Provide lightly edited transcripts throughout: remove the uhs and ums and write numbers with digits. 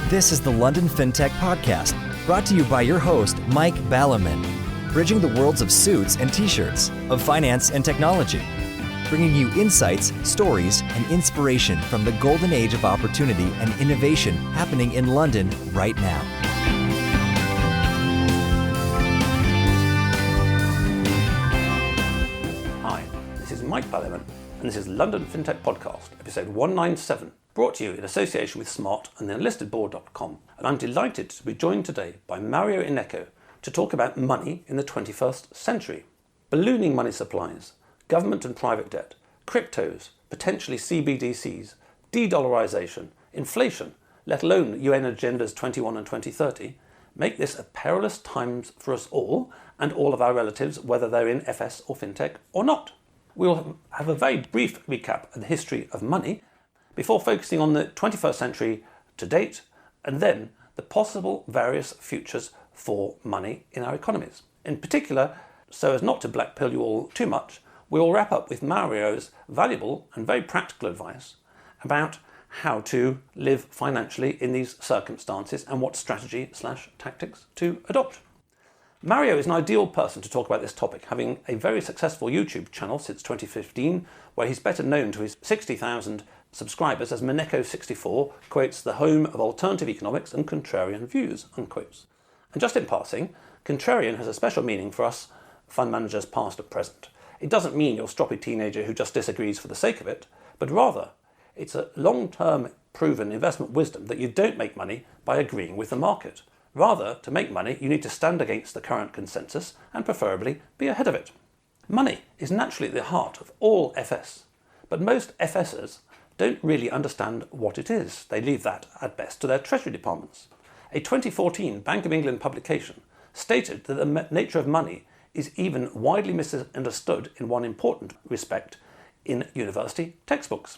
This is the London FinTech Podcast, brought to you by your host, Mike Ballerman, bridging the worlds of suits and t-shirts, of finance and technology, bringing you insights, stories, and inspiration from the golden age of opportunity and innovation happening in London right now. Hi, this is Mike Ballerman, and this is London FinTech Podcast, episode 197. Brought to you in association with Smart and the enlistedboard.com, and I'm delighted to be joined today by Mario Ineco to talk about money in the 21st century. Ballooning money supplies, government and private debt, cryptos, potentially CBDCs, de-dollarization, inflation, let alone UN Agendas 21 and 2030, make this a perilous times for us all and all of our relatives, whether they're in FS or FinTech or not. We'll have a very brief recap of the history of money before focusing on the 21st century to date, and then the possible various futures for money in our economies. In particular, so as not to blackpill you all too much, we will wrap up with Mario's valuable and very practical advice about how to live financially in these circumstances and what strategy/tactics to adopt. Mario is an ideal person to talk about this topic, having a very successful YouTube channel since 2015, where he's better known to his 60,000 subscribers as Mineco64, quotes, the home of alternative economics and contrarian views, unquotes. And just in passing, contrarian has a special meaning for us fund managers past and present. It doesn't mean you're a stroppy teenager who just disagrees for the sake of it, but rather it's a long-term proven investment wisdom that you don't make money by agreeing with the market. Rather, to make money, you need to stand against the current consensus and preferably be ahead of it. Money is naturally at the heart of all FS, but most FSers don't really understand what it is. They leave that, at best, to their Treasury departments. A 2014 Bank of England publication stated that the nature of money is even widely misunderstood in one important respect in university textbooks.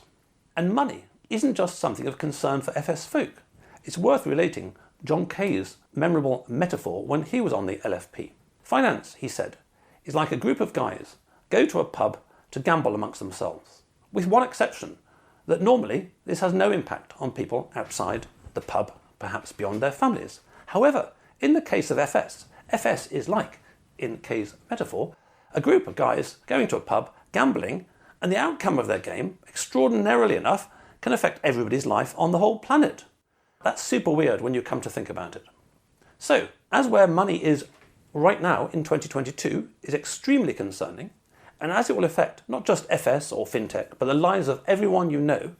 And money isn't just something of concern for FS folk. It's worth relating John Kay's memorable metaphor when he was on the LFP. Finance, he said, is like a group of guys go to a pub to gamble amongst themselves, with one exception, that normally this has no impact on people outside the pub, perhaps beyond their families. However, in the case of FS, FS is like, in Kay's metaphor, a group of guys going to a pub, gambling, and the outcome of their game, extraordinarily enough, can affect everybody's life on the whole planet. That's super weird when you come to think about it. So, as where money is right now in 2022 is extremely concerning, and as it will affect not just FS or FinTech, but the lives of everyone you know,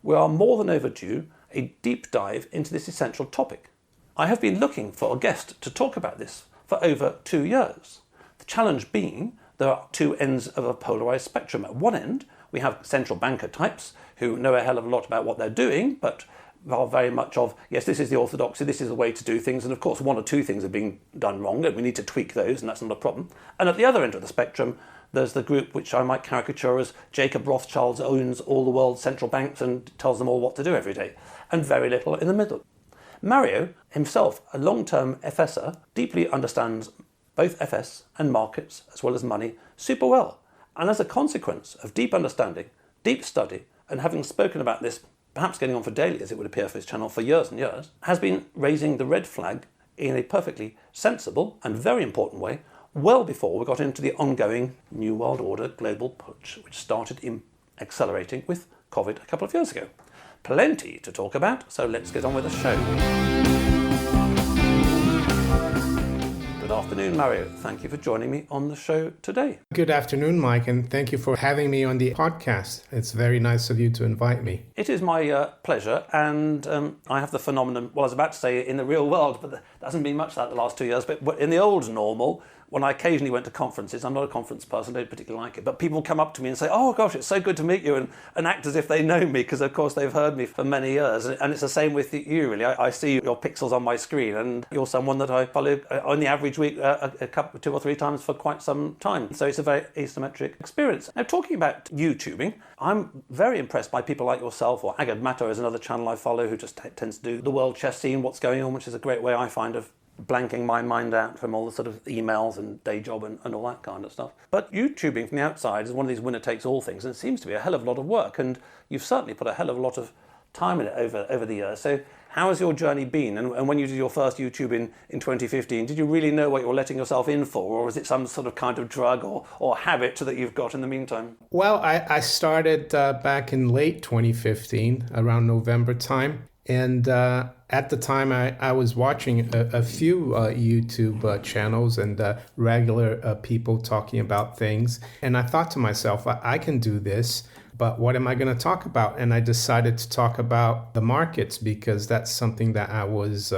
we are more than overdue a deep dive into this essential topic. I have been looking for a guest to talk about this for over 2 years. The challenge being there are two ends of a polarised spectrum. At one end, we have central banker types who know a hell of a lot about what they're doing, but are very much of, yes, this is the orthodoxy, this is the way to do things, and of course one or two things are being done wrong, and we need to tweak those, and that's not a problem. And at the other end of the spectrum, there's the group which I might caricature as Jacob Rothschild owns all the world's central banks and tells them all what to do every day, and very little in the middle. Mario, himself a long-term FSer, deeply understands both FS and markets, as well as money, super well. And as a consequence of deep understanding, deep study, and having spoken about this, perhaps getting on for daily, as it would appear for his channel, for years and years, has been raising the red flag in a perfectly sensible and very important way, well before we got into the ongoing New World Order global putsch, which started accelerating with COVID a couple of years ago. Plenty to talk about, so let's get on with the show. Good afternoon, Mario. Thank you for joining me on the show today. Good afternoon, Mike, and thank you for having me on the podcast. It's very nice of you to invite me. It is my pleasure, and I have the phenomenon, well, I was about to say in the real world, but there hasn't been much of that the last 2 years, but in the old normal, when I occasionally went to conferences, I'm not a conference person, I don't particularly like it, but people come up to me and say, oh gosh, it's so good to meet you, and act as if they know me, because of course they've heard me for many years. And it's the same with you, really. I see your pixels on my screen, and you're someone that I follow on the average week a couple, 2 or 3 times for quite some time. So it's a very asymmetric experience. Now, talking about YouTubing, I'm very impressed by people like yourself, or Agad Mato is another channel I follow who just tends to do the world chess scene, what's going on, which is a great way I find of blanking my mind out from all the sort of emails and day job and all that kind of stuff. But YouTubing from the outside is one of these winner-takes-all things, and it seems to be a hell of a lot of work, and you've certainly put a hell of a lot of time in it over the years. So How has your journey been? And when you did your first YouTube in 2015, did you really know what you were letting yourself in for? Or was it some sort of kind of drug or habit that you've got in the meantime? Well, I started back in late 2015, around November time. And at the time, I was watching a few YouTube channels and regular people talking about things. And I thought to myself, I can do this. But what am I going to talk about? And I decided to talk about the markets because that's something that I was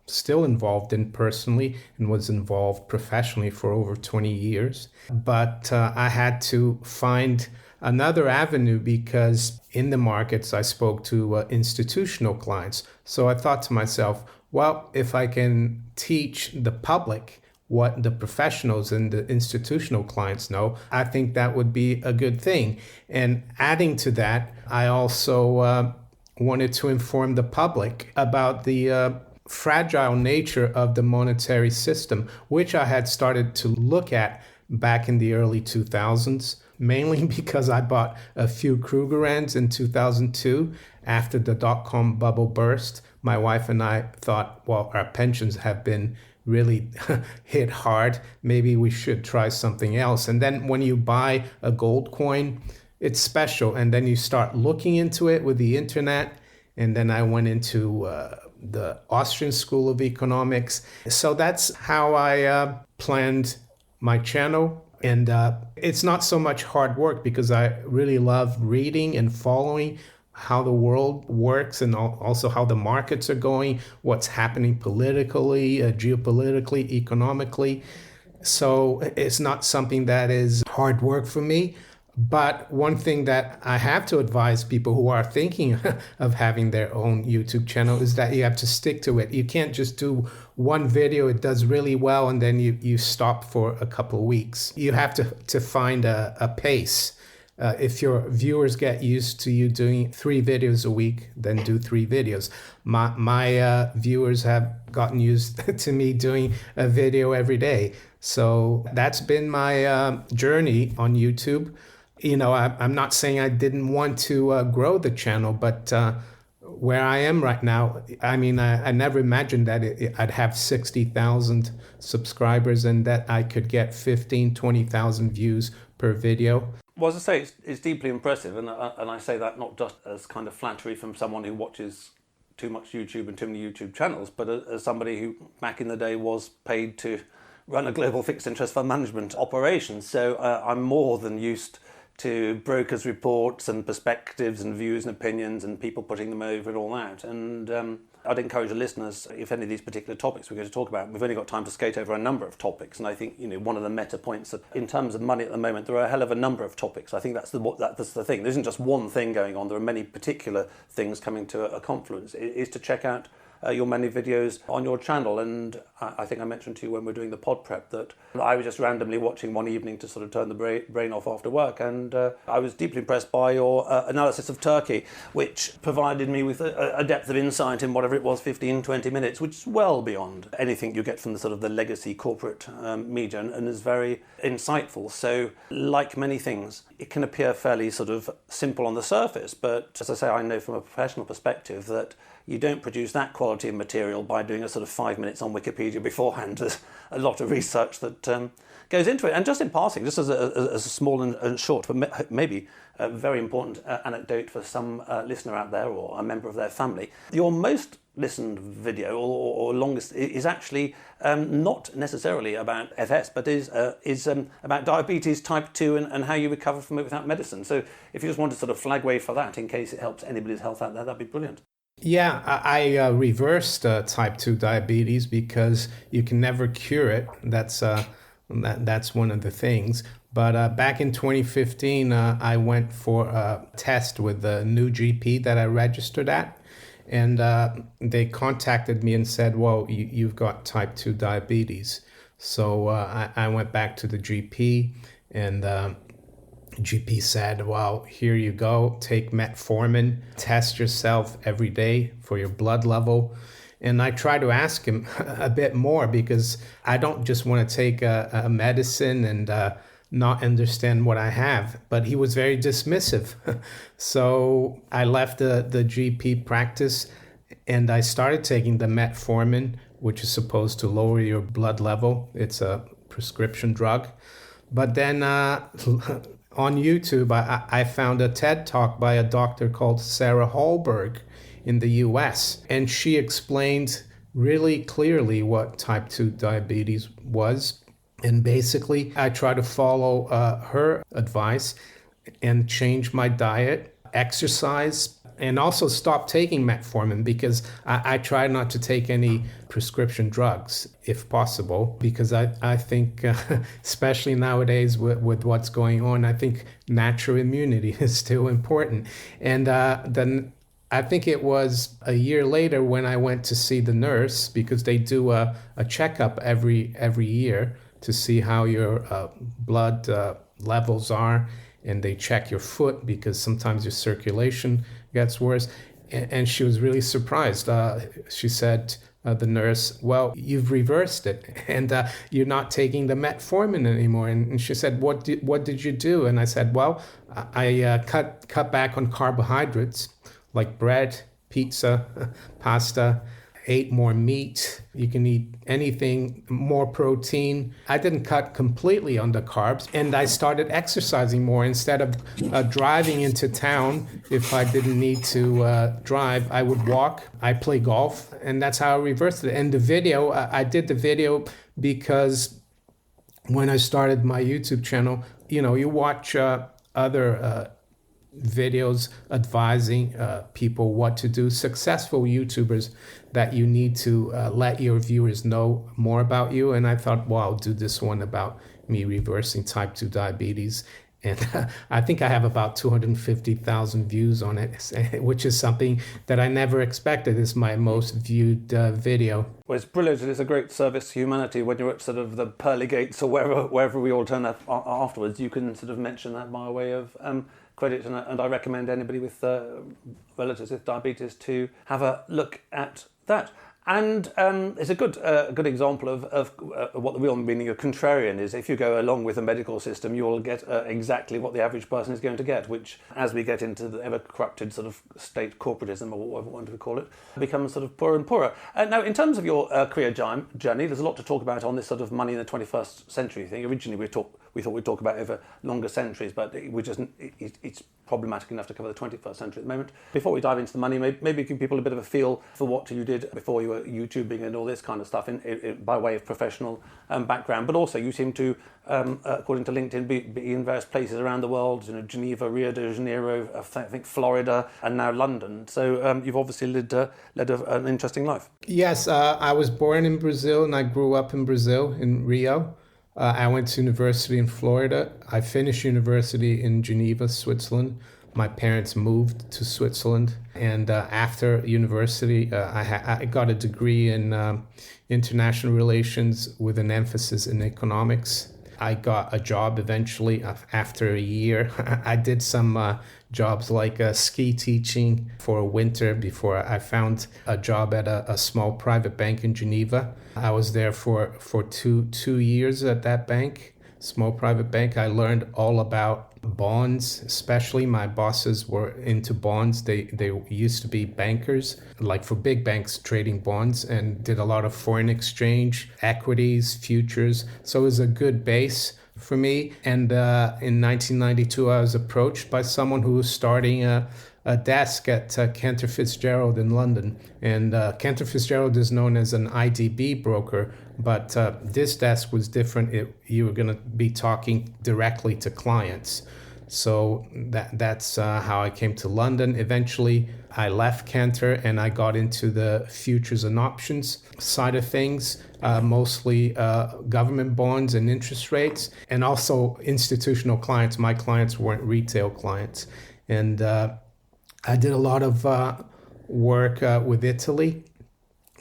still involved in personally and was involved professionally for over 20 years. But I had to find another avenue because in the markets, I spoke to institutional clients. So I thought to myself, well, if I can teach the public what the professionals and the institutional clients know, I think that would be a good thing. And adding to that, I also wanted to inform the public about the fragile nature of the monetary system, which I had started to look at back in the early 2000s, mainly because I bought a few Krugerrands in 2002 after the dot-com bubble burst. My wife and I thought, well, our pensions have been really hit hard. Maybe we should try something else. And then when you buy a gold coin, it's special. And then you start looking into it with the internet. And then I went into the Austrian School of Economics. So that's how I planned my channel. And it's not so much hard work because I really love reading and following how the world works and also how the markets are going, what's happening politically, geopolitically, economically. So it's not something that is hard work for me. But one thing that I have to advise people who are thinking of having their own YouTube channel is that you have to stick to it. You can't just do one video, it does really well, and then you stop for a couple of weeks. You have to find a pace. If your viewers get used to you doing 3 videos a week, then do 3 videos. My viewers have gotten used to me doing a video every day. So that's been my journey on YouTube. You know, I'm not saying I didn't want to grow the channel, but where I am right now, I mean, I never imagined that I'd have 60,000 subscribers and that I could get 15, 20,000 views per video. Well, as I say, it's deeply impressive, and I say that not just as kind of flattery from someone who watches too much YouTube and too many YouTube channels, but as somebody who back in the day was paid to run a global fixed interest fund management operation. So I'm more than used to brokers' reports and perspectives and views and opinions and people putting them over and all that. And I'd encourage the listeners, if any of these particular topics we're going to talk about, we've only got time to skate over a number of topics. And I think, you know, one of the meta points that in terms of money at the moment, there are a hell of a number of topics. I think that's the thing. There isn't just one thing going on. There are many particular things coming to a confluence. It is to check out your many videos on your channel. And I think I mentioned to you when we were doing the pod prep that I was just randomly watching one evening to sort of turn the brain off after work, and I was deeply impressed by your analysis of Turkey, which provided me with a depth of insight in whatever it was, 15, 20 minutes, which is well beyond anything you get from the sort of the legacy corporate media, and is very insightful. So like many things, it can appear fairly sort of simple on the surface, but as I say, I know from a professional perspective that you don't produce that quality of material by doing a sort of 5 minutes on Wikipedia beforehand. There's a lot of research that goes into it. And just in passing, just as a small and short, but maybe a very important anecdote for some listener out there or a member of their family, your most listened video or longest is actually not necessarily about FS, but is about diabetes type 2 and how you recover from it without medicine. So if you just want to sort of flag wave for that in case it helps anybody's health out there, that'd be brilliant. Yeah, I reversed type 2 diabetes because you can never cure it. That's one of the things. But back in 2015, I went for a test with the new GP that I registered at. And they contacted me and said, well, you've got type 2 diabetes. So I went back to the GP, and GP said, well, here you go, take metformin, test yourself every day for your blood level. And I try to ask him a bit more because I don't just want to take a medicine and not understand what I have. But he was very dismissive. So I left the GP practice And I started taking the metformin, which is supposed to lower your blood level. It's a prescription drug. But then on YouTube, I found a TED Talk by a doctor called Sarah Hallberg in the US. And she explained really clearly what type 2 diabetes was. And basically, I try to follow her advice and change my diet, exercise, and also stop taking metformin, because I try not to take any prescription drugs if possible, because I think, especially nowadays with what's going on, I think natural immunity is still important. And then I think it was a year later when I went to see the nurse, because they do a checkup every year to see how your blood levels are, and they check your foot because sometimes your circulation gets worse. And she was really surprised. She said, the nurse, well, you've reversed it, and you're not taking the metformin anymore. And she said, what did you do? And I said, well, I cut back on carbohydrates like bread, pizza, pasta, ate more meat. You can eat anything, more protein. I didn't cut completely on the carbs, and I started exercising more. Instead of driving into town, if I didn't need to drive, I would walk. I play golf, and that's how I reversed it. And the video, I did the video because when I started my YouTube channel, you watch other videos advising people what to do, successful YouTubers that you need to let your viewers know more about you. And I thought, well, I'll do this one about me reversing type 2 diabetes. And I think I have about 250,000 views on it, which is something that I never expected. It's my most viewed video. Well, it's brilliant. It's a great service to humanity when you're at sort of the pearly gates or wherever we all turn up afterwards. You can sort of mention that by way of credit, and I recommend anybody with relatives with diabetes to have a look at that. And it's a good example of what the real meaning of contrarian is. If you go along with the medical system, you will get exactly what the average person is going to get, which, as we get into the ever-corrupted sort of state corporatism, or whatever we call it, becomes sort of poorer and poorer. Now, in terms of your career journey, there's a lot to talk about on this sort of money in the 21st century thing. Originally, we thought we'd talk about over longer centuries, but it's problematic enough to cover the 21st century at the moment. Before we dive into the money, maybe give people a bit of a feel for what you did before you were YouTubing and all this kind of stuff by way of professional background. But also, you seem to, according to LinkedIn, be in various places around the world, Geneva, Rio de Janeiro, I think Florida, and now London. So you've obviously led an interesting life. Yes, I was born in Brazil, and I grew up in Brazil, in Rio. I went to university in Florida. I finished university in Geneva, Switzerland. My parents moved to Switzerland. And after university, I got a degree in international relations with an emphasis in economics. I got a job eventually after a year. I did some jobs like ski teaching for a winter before I found a job at a small private bank in Geneva. I was there for two years at that bank, small private bank. I learned all about bonds, especially. My bosses were into bonds. They used to be bankers, like for big banks, trading bonds, and did a lot of foreign exchange, equities, futures. So it was a good base for me. And in 1992, I was approached by someone who was starting a desk at Cantor Fitzgerald in London. And Cantor Fitzgerald is known as an IDB broker, but this desk was different. You were going to be talking directly to clients. So that's how I came to London. Eventually, I left Cantor and I got into the futures and options side of things, mostly government bonds and interest rates, and also institutional clients. My clients weren't retail clients. And I did a lot of work with Italy,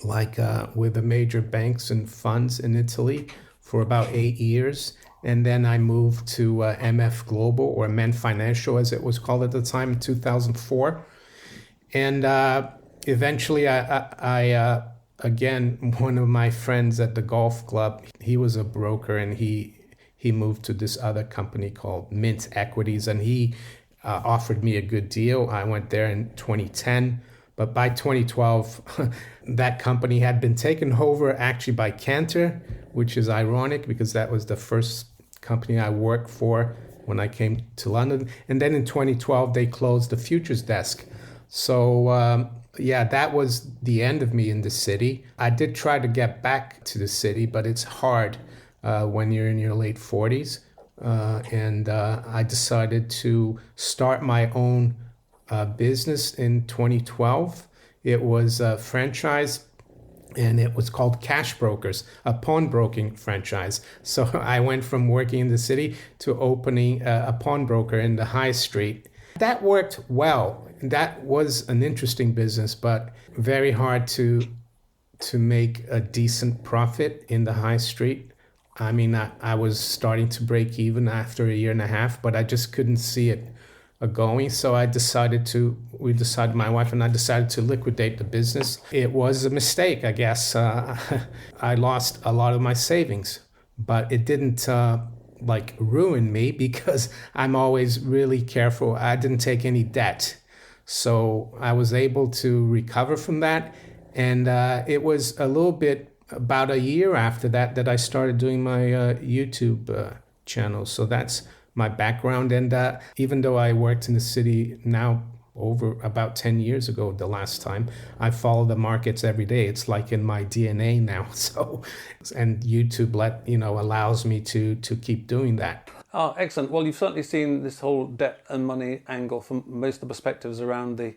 like with the major banks and funds in Italy for about 8 years. And then I moved to MF Global, or Men Financial as it was called at the time, in 2004. And eventually I again, one of my friends at the golf club, he was a broker, and he moved to this other company called Mint Equities, and he offered me a good deal. I went there in 2010, But by 2012, that company had been taken over actually by Cantor, which is ironic because that was the first company I worked for when I came to London. And then in 2012, they closed the futures desk. So that was the end of me in the city. I did try to get back to the city, but it's hard when you're in your late 40s. And I decided to start my own business in 2012. It was a franchise, and it was called Cash Brokers, a pawnbroking franchise. So I went from working in the city to opening a pawnbroker in the high street. That worked well. That was an interesting business, but very hard to make a decent profit in the high street. I mean, I was starting to break even after a year and a half, but I just couldn't see it going. So my wife and I decided to liquidate the business. It was a mistake, I guess. I lost a lot of my savings, but it didn't ruin me because I'm always really careful. I didn't take any debt. So I was able to recover from that. And it was a little bit about a year after that I started doing my YouTube channel. So that's my background. And even though I worked in the city now over about 10 years ago, the last time, I follow the markets every day. It's like in my DNA now. So, and YouTube allows me to keep doing that. Oh, excellent. Well, you've certainly seen this whole debt and money angle from most of the perspectives around the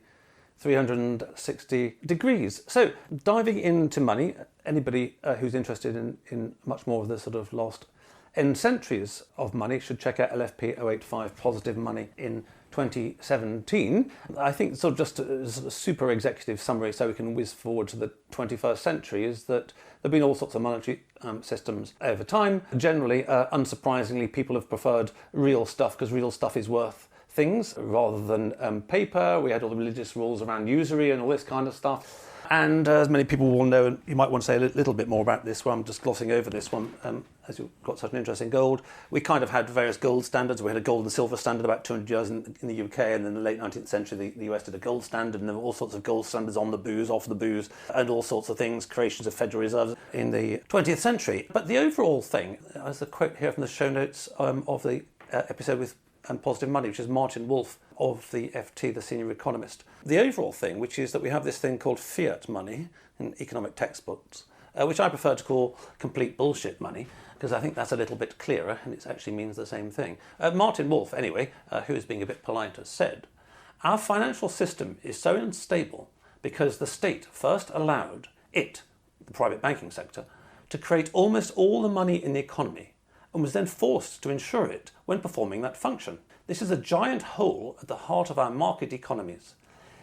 360 degrees. So diving into money, anybody who's interested in much more of the sort of lost end centuries of money should check out LFP197 Positive Money in 2017. I think sort of just as a super executive summary so we can whiz forward to the 21st century is that there have been all sorts of monetary systems over time. Generally, unsurprisingly, people have preferred real stuff because real stuff is worth things rather than paper. We had all the religious rules around usury and all this kind of stuff. And as many people will know, and you might want to say a little bit more about this one, I'm just glossing over this one, as you've got such an interest in gold. We kind of had various gold standards. We had a gold and silver standard about 200 years in the UK, and in the late 19th century the US did a gold standard, and there were all sorts of gold standards on the booze, off the booze, and all sorts of things, creations of Federal Reserves in the 20th century. But the overall thing, as a quote here from the show notes of the episode with Positive Money, which is Martin Wolf of the FT, the senior economist. The overall thing, which is that we have this thing called fiat money in economic textbooks, which I prefer to call complete bullshit money, because I think that's a little bit clearer and it actually means the same thing. Martin Wolf, anyway, who is being a bit polite, has said, "Our financial system is so unstable because the state first allowed it, the private banking sector, to create almost all the money in the economy and was then forced to insure it when performing that function. This is a giant hole at the heart of our market economies.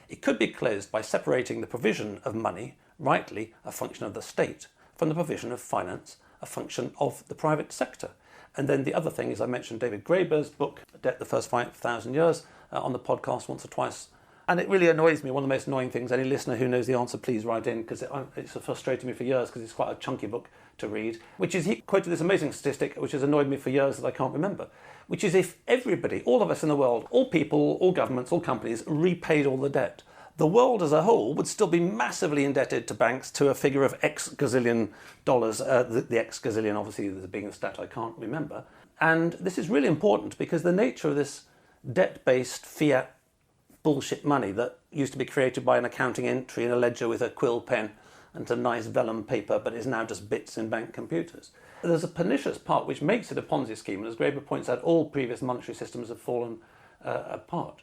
It could be closed by separating the provision of money, rightly a function of the state, from the provision of finance, a function of the private sector." And then the other thing is I mentioned David Graeber's book, Debt the First 5,000 Years, on the podcast once or twice. And it really annoys me. One of the most annoying things, any listener who knows the answer, please write in, because it's frustrated me for years because it's quite a chunky book to read, which is, he quoted this amazing statistic, which has annoyed me for years that I can't remember, which is if everybody, all of us in the world, all people, all governments, all companies, repaid all the debt, the world as a whole would still be massively indebted to banks to a figure of X gazillion dollars, the X gazillion obviously being a stat I can't remember. And this is really important because the nature of this debt-based fiat bullshit money that used to be created by an accounting entry in a ledger with a quill pen and some nice vellum paper, but is now just bits in bank computers. There's a pernicious part which makes it a Ponzi scheme, and as Graeber points out, all previous monetary systems have fallen apart,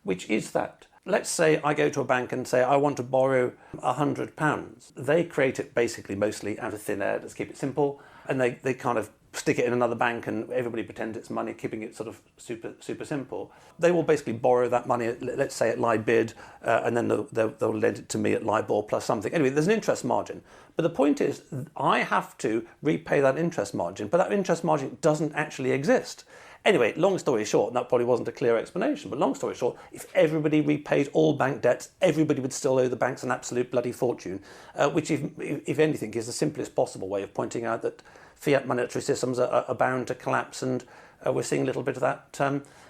which is that, let's say I go to a bank and say I want to borrow £100. They create it basically mostly out of thin air, let's keep it simple, and they kind of stick it in another bank and everybody pretends it's money, keeping it sort of super simple. They will basically borrow that money, let's say at LIBID, and then they'll lend it to me at LIBOR plus something. Anyway, there's an interest margin. But the point is, I have to repay that interest margin, but that interest margin doesn't actually exist. Anyway, long story short, and that probably wasn't a clear explanation, but long story short, if everybody repaid all bank debts, everybody would still owe the banks an absolute bloody fortune, which, if anything, is the simplest possible way of pointing out that fiat monetary systems are bound to collapse, and we're seeing a little bit of that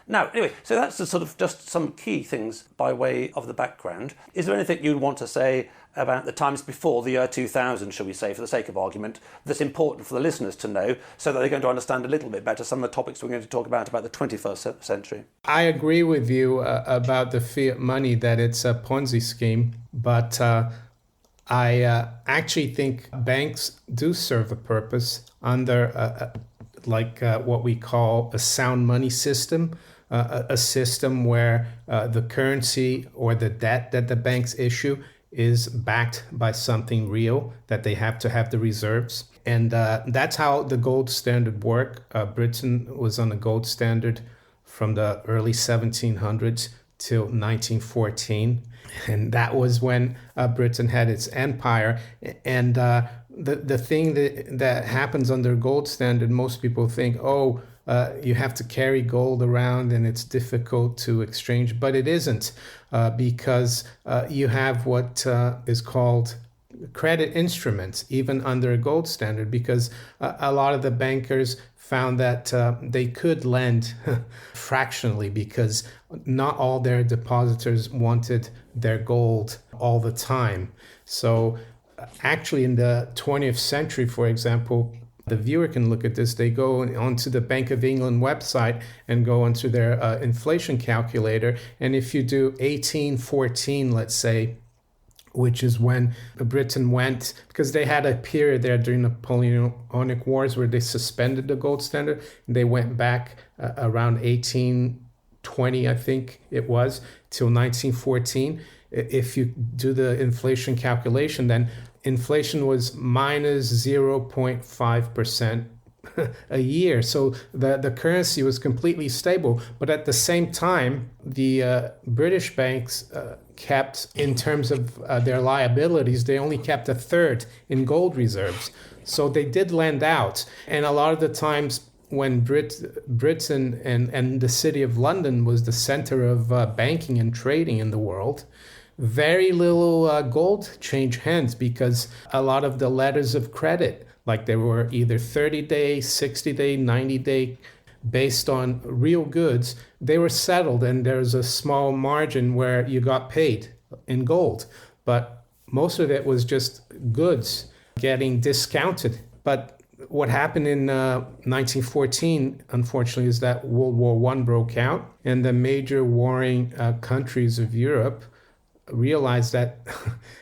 Now, anyway, so that's the sort of just some key things by way of the background. Is there anything you'd want to say about the times before the year 2000, shall we say, for the sake of argument, that's important for the listeners to know so that they're going to understand a little bit better some of the topics we're going to talk about the 21st century? I agree with you about the fiat money, that it's a Ponzi scheme, but I actually think banks do serve a purpose under what we call a sound money system, a system where the currency or the debt that the banks issue is backed by something real, that they have to have the reserves. And that's how the gold standard worked. Britain was on the gold standard from the early 1700s till 1914. And that was when Britain had its empire. And the thing that happens under gold standard, most people think, you have to carry gold around and it's difficult to exchange, but it isn't, because you have what is called credit instruments, even under a gold standard, because a lot of the bankers found that they could lend fractionally, because not all their depositors wanted their gold all the time. So actually in the 20th century, for example, the viewer can look at this. They go onto the Bank of England website and go onto their inflation calculator. And if you do 1814, let's say, which is when Britain went, because they had a period there during the Napoleonic Wars where they suspended the gold standard. And they went back around 1820, I think it was, till 1914. If you do the inflation calculation, then inflation was minus 0.5% a year. So the currency was completely stable. But at the same time, the British banks kept, in terms of their liabilities, they only kept a third in gold reserves. So they did lend out. And a lot of the times when Britain and the city of London was the center of banking and trading in the world, very little gold changed hands, because a lot of the letters of credit, like they were either 30-day, 60-day, 90-day, based on real goods, they were settled, and there's a small margin where you got paid in gold. But most of it was just goods getting discounted. But what happened in 1914, unfortunately, is that World War I broke out, and the major warring countries of Europe realized that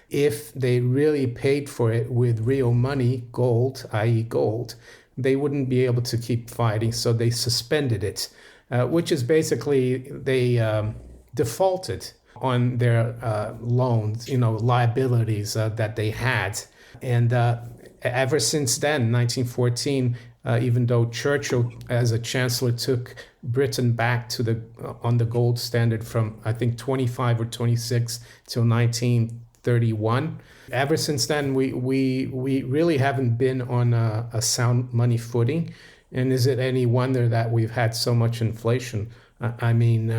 if they really paid for it with real money, gold, i.e. gold, they wouldn't be able to keep fighting. So they suspended it, which is basically they defaulted on their loans, liabilities that they had. And ever since then, 1914, even though Churchill, as a chancellor, took Britain back to on the gold standard from, I think, 25 or 26 till 1931. Ever since then, we really haven't been on a sound money footing. And is it any wonder that we've had so much inflation? I mean,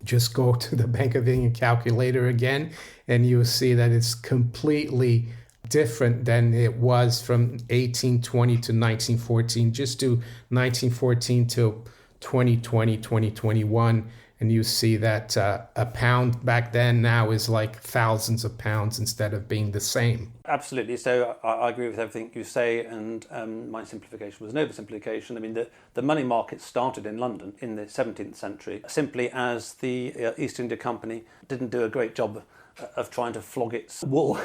just go to the Bank of England calculator again, and you'll see that it's completely different than it was from 1820 to 1914. Just do 1914 till 2020, 2021, and you see that a pound back then now is like thousands of pounds instead of being the same. Absolutely. So I agree with everything you say, and my simplification was an oversimplification. I mean, the money market started in London in the 17th century, simply as the East India Company didn't do a great job of trying to flog its wool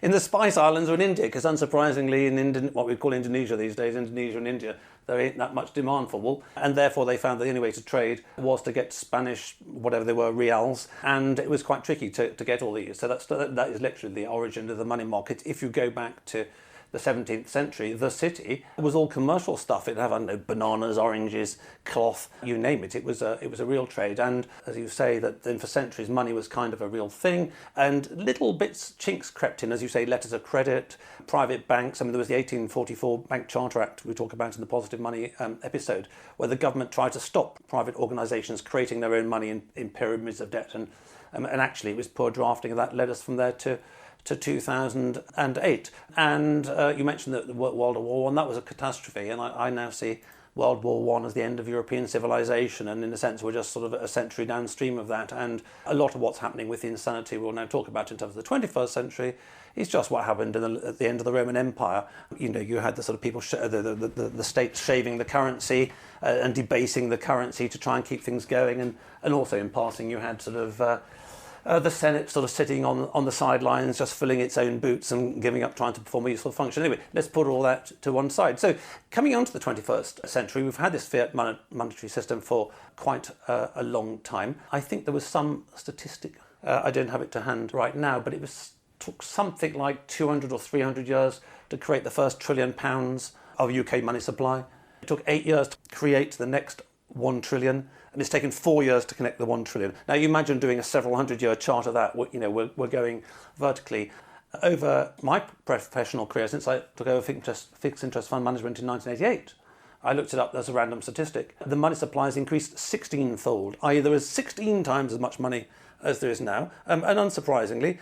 in the Spice Islands or in India, because unsurprisingly in what we call Indonesia these days, Indonesia and India, there ain't that much demand for wool, and therefore they found the only way to trade was to get Spanish, whatever they were, reals, and it was quite tricky to get all these. So that is literally the origin of the money market. If you go back to the 17th century, the city was all commercial stuff. It'd have, I don't know, bananas, oranges, cloth, you name it. It was a real trade. And as you say, that then for centuries money was kind of a real thing. And little bits, chinks crept in, as you say, letters of credit, private banks. I mean, there was the 1844 Bank Charter Act we talk about in the Positive Money episode, where the government tried to stop private organisations creating their own money in pyramids of debt. And actually it was poor drafting, and that led us from there to 2008. And you mentioned the World War I, that was a catastrophe, and I now see World War I as the end of European civilization, and in a sense we're just sort of a century downstream of that. And a lot of what's happening with the insanity we'll now talk about in terms of the 21st century is just what happened at the end of the Roman Empire. You know, you had the sort of people, the states shaving the currency and debasing the currency to try and keep things going, and also in passing you had sort of the Senate sort of sitting on the sidelines, just filling its own boots and giving up trying to perform a useful function. Anyway, let's put all that to one side. So coming on to the 21st century, we've had this fiat monetary system for quite a long time. I think there was some statistic, I don't have it to hand right now, but took something like 200 or 300 years to create the first £1 trillion of UK money supply. It took 8 years to create the next 1 trillion, and it's taken 4 years to connect the 1 trillion. Now you imagine doing a several hundred-year chart of that. You know, we're going vertically. Over my professional career, since I took over fixed interest fund management in 1988, I looked it up as a random statistic. The money supply has increased 16-fold, i.e. there is 16 times as much money as there is now. And unsurprisingly,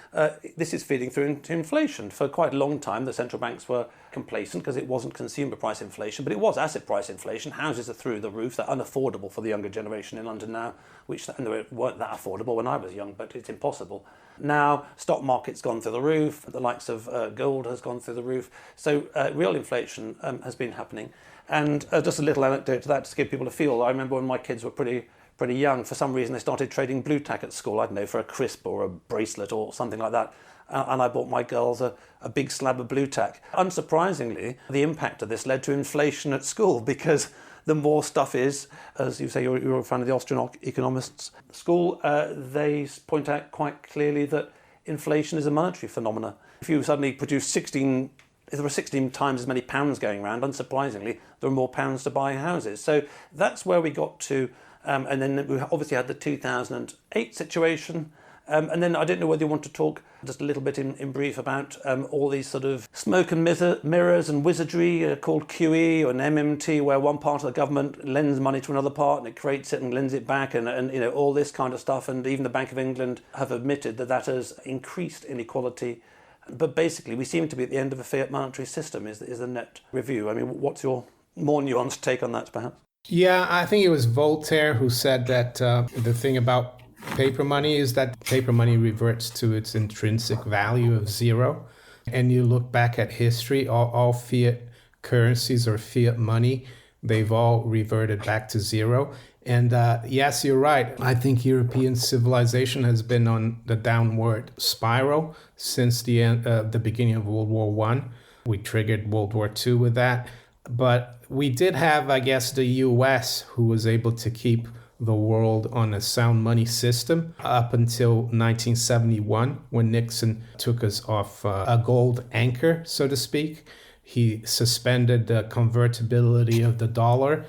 this is feeding through into inflation. For quite a long time, the central banks were complacent because it wasn't consumer price inflation, but it was asset price inflation. Houses are through the roof. They're unaffordable for the younger generation in London now, and they weren't that affordable when I was young, but it's impossible. Now, stock market's gone through the roof. The likes of gold has gone through the roof. So real inflation has been happening. And just a little anecdote to that to give people a feel. I remember when my kids were pretty young, for some reason they started trading blue tack at school, I don't know, for a crisp or a bracelet or something like that. And I bought my girls a big slab of blue tack. Unsurprisingly, the impact of this led to inflation at school, because the more stuff is, as you say, you're a fan of the Austrian economists, school, they point out quite clearly that inflation is a monetary phenomenon. If you suddenly produce if there were 16 times as many pounds going around, unsurprisingly, there are more pounds to buy houses. So that's where we got to. And then we obviously had the 2008 situation. And then I don't know whether you want to talk just a little bit in brief about all these sort of smoke and mirrors and wizardry called QE or an MMT, where one part of the government lends money to another part and it creates it and lends it back, and you know, all this kind of stuff. And even the Bank of England have admitted that has increased inequality. But basically, we seem to be at the end of a fiat monetary system, is the net review. I mean, what's your more nuanced take on that, perhaps? Yeah, I think it was Voltaire who said that the thing about paper money is that paper money reverts to its intrinsic value of zero. And you look back at history, all fiat currencies or fiat money, they've all reverted back to zero. And yes, you're right. I think European civilization has been on the downward spiral since the beginning of World War I. We triggered World War II with that. But we did have, I guess, the US, who was able to keep the world on a sound money system up until 1971, when Nixon took us off a gold anchor, so to speak. He suspended the convertibility of the dollar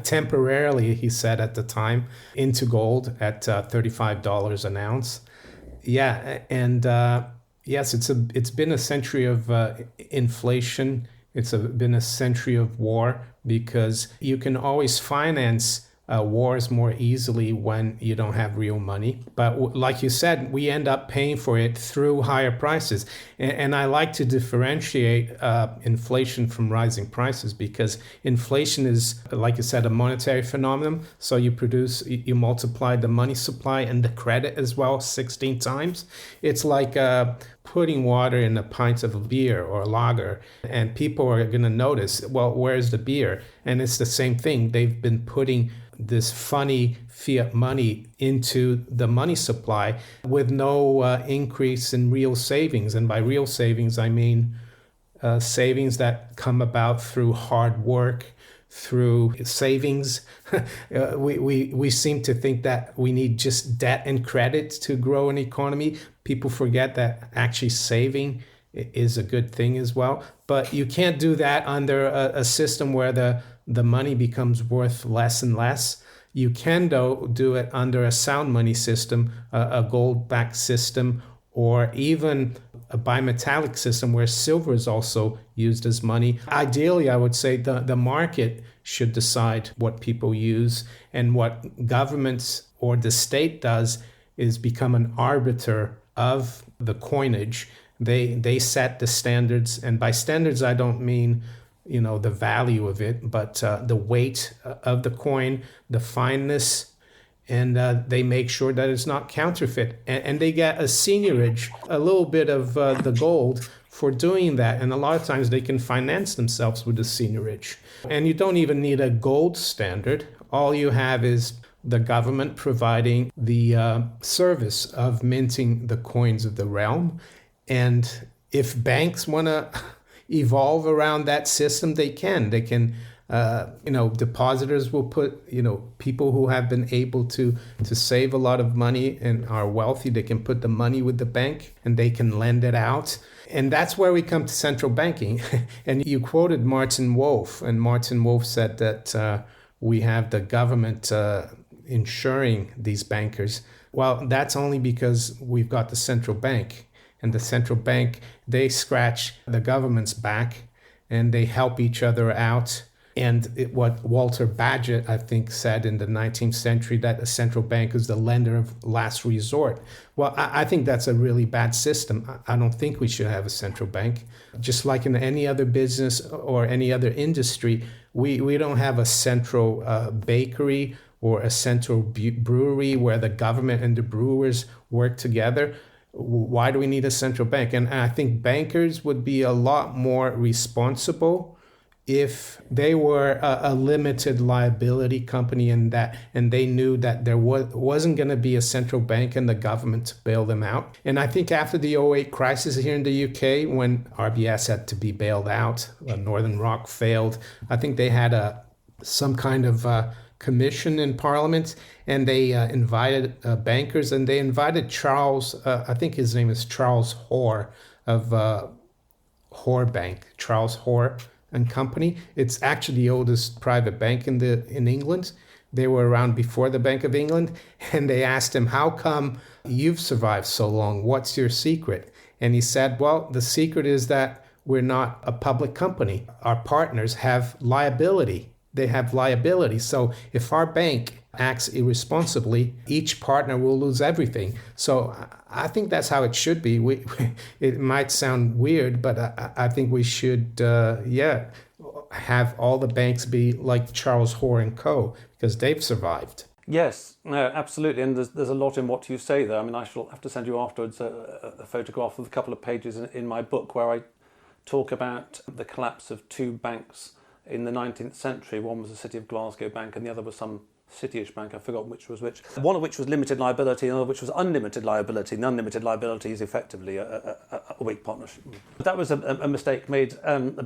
temporarily, he said at the time, into gold at $35 an ounce. Yeah, and yes, it's been a century of inflation. It's been a century of war, because you can always finance wars more easily when you don't have real money. But like you said, we end up paying for it through higher prices. And I like to differentiate inflation from rising prices, because inflation is, like you said, a monetary phenomenon. So you multiply the money supply and the credit as well 16 times. It's like putting water in a pint of beer or lager, and people are going to notice, well, where's the beer? And it's the same thing. They've been putting this funny fiat money into the money supply with no increase in real savings. And by real savings, I mean savings that come about through hard work, through savings. We seem to think that we need just debt and credit to grow an economy. People forget that actually saving is a good thing as well. But you can't do that under a system where the money becomes worth less and less. You can, though, do it under a sound money system, a gold-backed system, or even a bimetallic system where silver is also used as money. Ideally, I would say the market should decide what people use, and what governments or the state does is become an arbiter of the coinage. They set the standards, and by standards I don't mean the value of it, but the weight of the coin, the fineness, and they make sure that it's not counterfeit. And they get a seigniorage, a little bit of the gold for doing that. And a lot of times they can finance themselves with the seigniorage. And you don't even need a gold standard. All you have is the government providing the service of minting the coins of the realm. And if banks want to evolve around that system, they can. They can, depositors will put, people who have been able to save a lot of money and are wealthy, they can put the money with the bank and they can lend it out. And that's where we come to central banking. And you quoted Martin Wolf, and Martin Wolf said that we have the government insuring these bankers. Well, that's only because we've got the central bank. And the central bank, they scratch the government's back and they help each other out. And what Walter Bagehot, I think, said in the 19th century, that a central bank is the lender of last resort. Well, I think that's a really bad system. I don't think we should have a central bank. Just like in any other business or any other industry, we don't have a central bakery or a central brewery where the government and the brewers work together. Why do we need a central bank? And I think bankers would be a lot more responsible if they were a limited liability company and they knew that there wasn't going to be a central bank and the government to bail them out. And I think after the '08 crisis here in the UK, when RBS had to be bailed out, Northern Rock failed, I think they had some kind of commission in Parliament, and they invited bankers, and they invited Charles, I think his name is Charles Hoare of Hoare Bank, Charles Hoare and Company. It's actually the oldest private bank in England. They were around before the Bank of England, and they asked him, how come you've survived so long? What's your secret? And he said, well, the secret is that we're not a public company. Our partners have liability. They have liability. So if our bank acts irresponsibly, each partner will lose everything. So I think that's how it should be. It might sound weird, but I think we should, have all the banks be like Charles Hoare and Co. because they've survived. Yes, no, absolutely. And there's a lot in what you say there. I mean, I shall have to send you afterwards a photograph of a couple of pages in my book where I talk about the collapse of two banks in the 19th century. One was the City of Glasgow Bank and the other was some city-ish bank. I've forgotten which was which. One of which was limited liability and the other which was unlimited liability. And unlimited liability is effectively a weak partnership. But that was a mistake made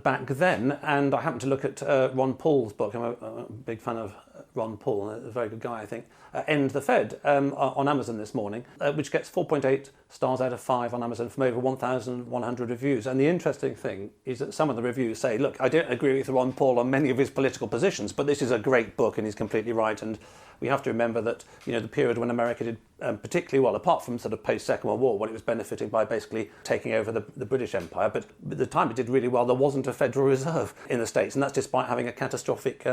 back then. And I happened to look at Ron Paul's book. I'm a big fan of Ron Paul, a very good guy, I think. End the Fed on Amazon this morning, which gets 4.8 stars out of 5 on Amazon from over 1,100 reviews. And the interesting thing is that some of the reviews say, look, I don't agree with Ron Paul on many of his political positions, but this is a great book and he's completely right. And we have to remember that, the period when America did particularly well, apart from sort of post-Second World War, when it was benefiting by basically taking over the British Empire, but at the time it did really well, there wasn't a Federal Reserve in the States, and that's despite having a catastrophic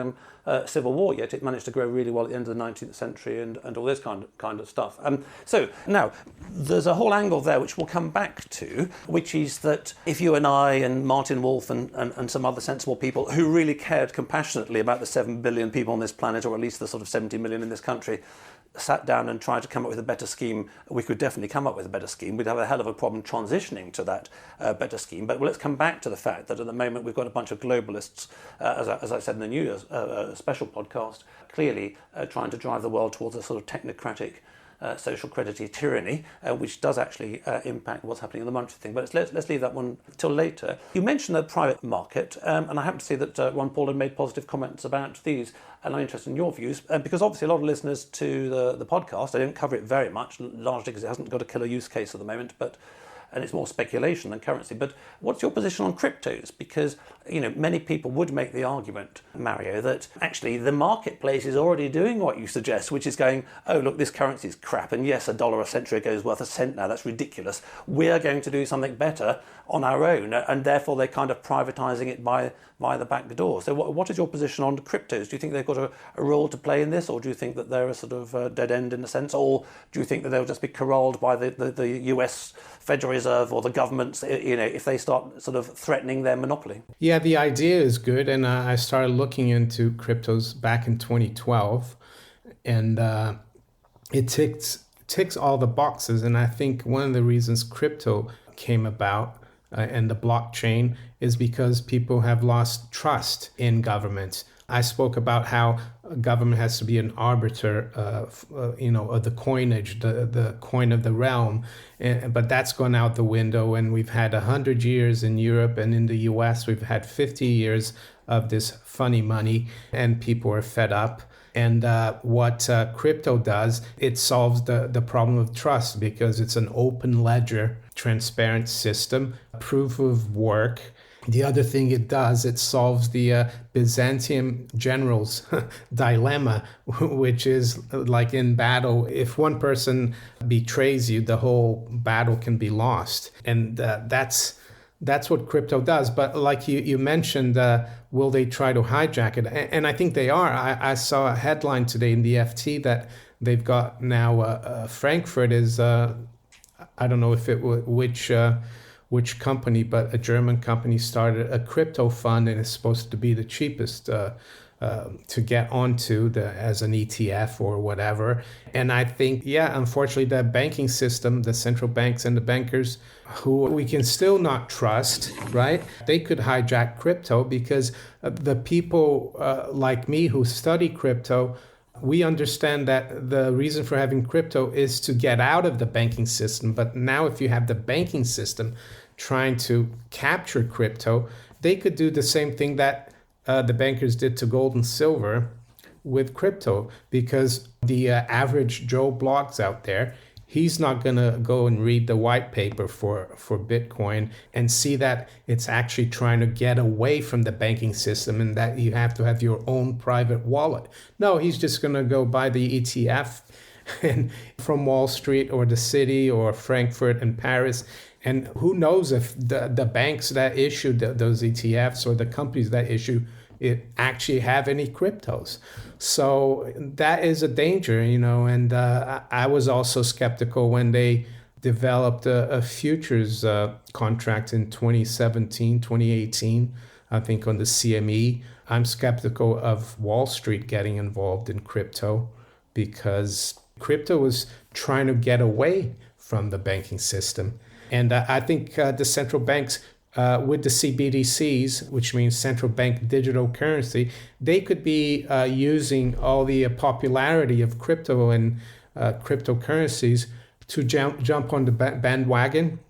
civil war, yet it managed to grow really well at the end of the 19th century and all this kind of stuff. So now, there's a whole angle there which we'll come back to, which is that if you and I and Martin Wolf and some other sensible people who really cared compassionately about the 7 billion people on this planet, or at least the sort of 70 million in this country, sat down and tried to come up with a better scheme, we could definitely come up with a better scheme. We'd have a hell of a problem transitioning to that better scheme. But let's come back to the fact that at the moment we've got a bunch of globalists, as I said in the New Year's special podcast, clearly trying to drive the world towards a sort of technocratic social credit tyranny, which does actually impact what's happening in the monetary thing. But let's leave that one till later. You mentioned the private market, and I happen to see that Ron Paul had made positive comments about these, and I'm interested in your views, because obviously a lot of listeners to the podcast, I don't cover it very much, largely because it hasn't got a killer use case at the moment, and it's more speculation than currency. But what's your position on cryptos? Because, many people would make the argument, Mario, that actually the marketplace is already doing what you suggest, which is going, oh, look, this currency is crap. And yes, $1 a century ago is worth a cent now. That's ridiculous. We're going to do something better on our own. And therefore, they're kind of privatizing it by the back door. So what is your position on cryptos? Do you think they've got a role to play in this? Or do you think that they're a sort of dead end in a sense? Or do you think that they'll just be corralled by the US Federal Reserve Reserve or the governments, if they start sort of threatening their monopoly. Yeah, the idea is good. And I started looking into cryptos back in 2012. And it ticks all the boxes. And I think one of the reasons crypto came about and the blockchain is because people have lost trust in government. I spoke about how government has to be an arbiter, of the coinage, the coin of the realm, but that's gone out the window. And we've had 100 years in Europe, and in the US, we've had 50 years of this funny money, and people are fed up. And what crypto does, it solves the problem of trust because it's an open ledger, transparent system, proof of work. The other thing it does, it solves the Byzantium generals' dilemma, which is like in battle, if one person betrays you, the whole battle can be lost. And that's what crypto does. But like you mentioned, will they try to hijack it? And I think they are. I saw a headline today in the FT that they've got now Frankfurt is, I don't know if it which company, but a German company started a crypto fund, and it's supposed to be the cheapest to get onto as an ETF or whatever. And I think, unfortunately, the banking system, the central banks and the bankers, who we can still not trust, right? They could hijack crypto because the people like me who study crypto, we understand that the reason for having crypto is to get out of the banking system. But now if you have the banking system trying to capture crypto, they could do the same thing that the bankers did to gold and silver with crypto, because the average Joe Bloggs out there, he's not going to go and read the white paper for Bitcoin and see that it's actually trying to get away from the banking system and that you have to have your own private wallet. No, he's just going to go buy the ETF and from Wall Street or the city or Frankfurt and Paris. And who knows if the banks that issued those ETFs or the companies that issue it actually have any cryptos. So that is a danger, and I was also skeptical when they developed a futures contract in 2017, 2018, I think on the CME. I'm skeptical of Wall Street getting involved in crypto because crypto was trying to get away from the banking system. And I think the central banks with the CBDCs, which means central bank digital currency, they could be using all the popularity of crypto and cryptocurrencies to jump on the bandwagon.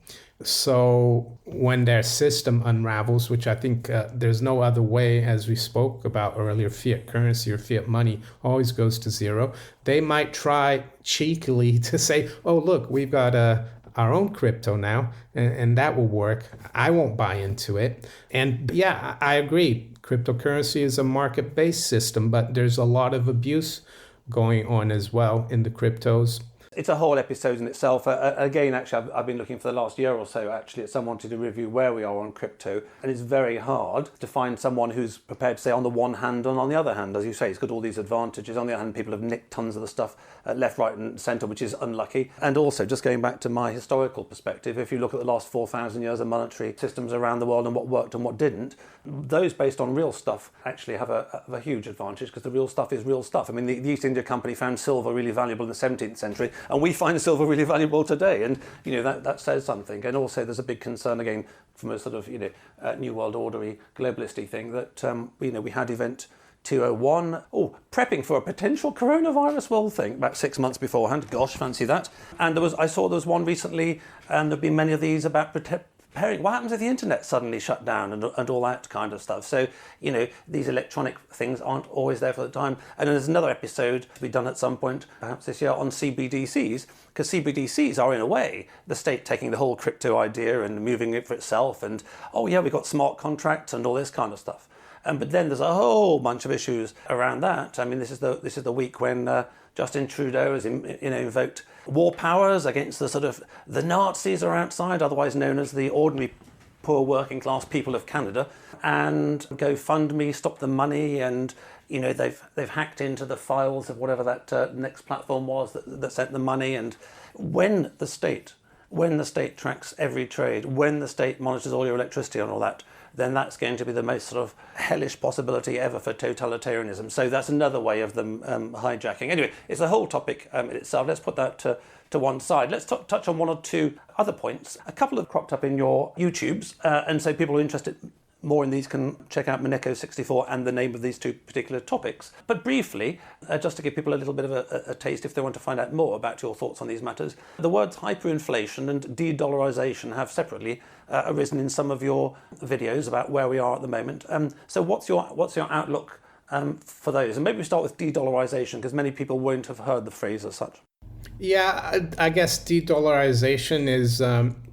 So when their system unravels, which I think there's no other way, as we spoke about earlier, fiat currency or fiat money always goes to zero. They might try cheekily to say, oh, look, we've got our own crypto now, and that will work. I won't buy into it. And yeah, I agree. Cryptocurrency is a market-based system, but there's a lot of abuse going on as well in the cryptos. It's a whole episode in itself. Again, actually, I've been looking for the last year or so, actually, at someone to review where we are on crypto. And it's very hard to find someone who's prepared to say on the one hand and on the other hand, as you say, it's got all these advantages. On the other hand, people have nicked tons of the stuff left, right and centre, which is unlucky. And also, just going back to my historical perspective, if you look at the last 4,000 years of monetary systems around the world and what worked and what didn't, those based on real stuff actually have a huge advantage because the real stuff is real stuff. I mean, the East India Company found silver really valuable in the 17th century, and we find silver really valuable today. And, that says something. And also there's a big concern, again, from a sort of, New World Order-y, globalist-y thing that, we had Event 201, prepping for a potential coronavirus world thing about 6 months beforehand. Gosh, fancy that. And I saw there was one recently, and there've been many of these about preparing. What happens if the internet suddenly shut down and all that kind of stuff? So, these electronic things aren't always there for the time. And there's another episode to be done at some point, perhaps this year, on CBDCs, because CBDCs are, in a way, the state taking the whole crypto idea and moving it for itself. And, we've got smart contracts and all this kind of stuff. But then there's a whole bunch of issues around that. I mean, this is the week when Justin Trudeau has invoked war powers against the Nazis are outside, otherwise known as the ordinary poor working class people of Canada, and GoFundMe, Stop the Money, and they've hacked into the files of whatever that next platform was that sent the money. And when the state when the state tracks every trade, when the state monitors all your electricity and all that, then that's going to be the most sort of hellish possibility ever for totalitarianism. So that's another way of them hijacking. Anyway, it's a whole topic in itself. Let's put that to one side. Let's touch on one or two other points. A couple have cropped up in your YouTubes, and so people who are interested more in these can check out Mineko64 and the name of these two particular topics. But briefly, just to give people a little bit of a taste if they want to find out more about your thoughts on these matters, the words hyperinflation and de-dollarization have separately arisen in some of your videos about where we are at the moment. So what's your outlook for those? And maybe we start with de-dollarization, because many people won't have heard the phrase as such. Yeah, I guess de-dollarization is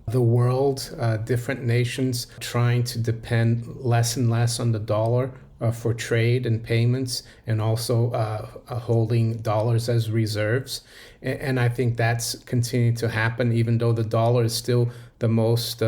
the world, different nations trying to depend less and less on the dollar for trade and payments, and also holding dollars as reserves. And I think that's continuing to happen, even though the dollar is still the most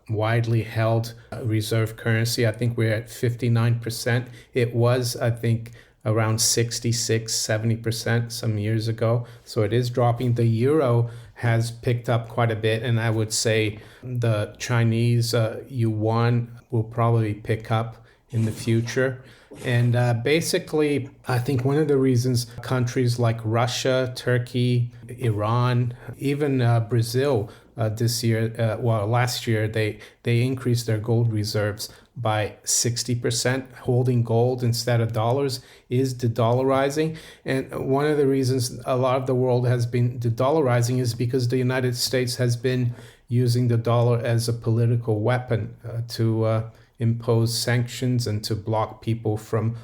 widely held reserve currency. I think we're at 59%. It was, I think, around 66, 70% some years ago. So it is dropping. The euro has picked up quite a bit, and I would say the Chinese yuan will probably pick up in the future. And basically, I think one of the reasons countries like Russia, Turkey, Iran, even Brazil this year, last year, they increased their gold reserves by 60%. Holding gold instead of dollars is de-dollarizing. And one of the reasons a lot of the world has been de-dollarizing is because the United States has been using the dollar as a political weapon to impose sanctions and to block people from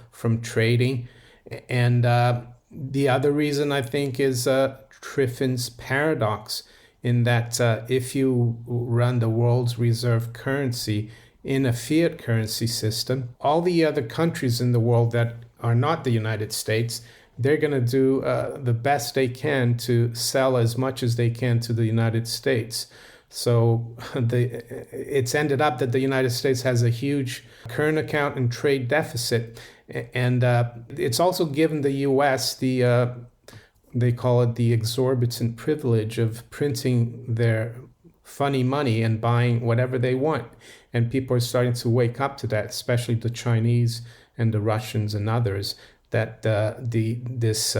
trading. And the other reason, I think, is Triffin's paradox, in that if you run the world's reserve currency in a fiat currency system, all the other countries in the world that are not the United States, they're going to do the best they can to sell as much as they can to the United States. So it's ended up that the United States has a huge current account and trade deficit. And it's also given the U.S. They call it the exorbitant privilege of printing their funny money and buying whatever they want. And people are starting to wake up to that, especially the Chinese and the Russians and others, that this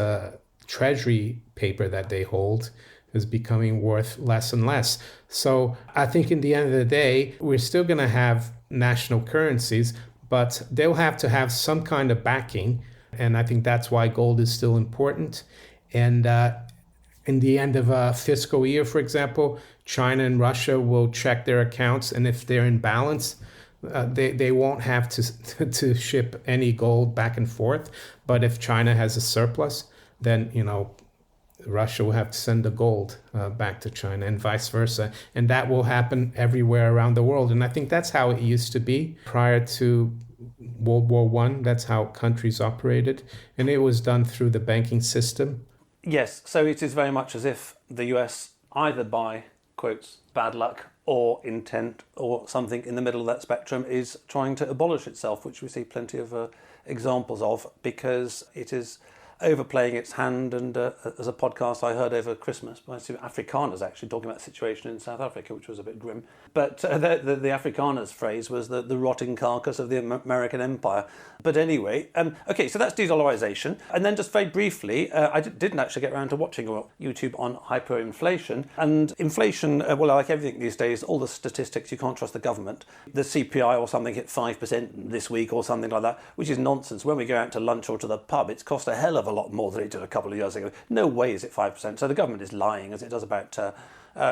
treasury paper that they hold is becoming worth less and less. So I think in the end of the day, we're still going to have national currencies, but they'll have to have some kind of backing. And I think that's why gold is still important. And in the end of a fiscal year, for example, China and Russia will check their accounts, and if they're in balance, they won't have to ship any gold back and forth. But if China has a surplus, then Russia will have to send the gold back to China, and vice versa. And that will happen everywhere around the world. And I think that's how it used to be prior to World War I. That's how countries operated, and it was done through the banking system. Yes, so it is very much as if the US, either by, quotes, bad luck or intent or something in the middle of that spectrum, is trying to abolish itself, which we see plenty of examples of, because it is overplaying its hand. And as a podcast I heard over Christmas by two Afrikaners actually talking about the situation in South Africa, which was a bit grim. But the Afrikaners phrase was the rotting carcass of the American empire. But anyway, okay, so that's de-dollarization. And then just very briefly, I didn't actually get around to watching your YouTube on hyperinflation. And inflation, well, like everything these days, all the statistics, you can't trust the government. The CPI or something hit 5% this week or something like that, which is nonsense. When we go out to lunch or to the pub, it's cost a hell of a lot more than it did a couple of years ago. No way is it 5%. So the government is lying, as it does about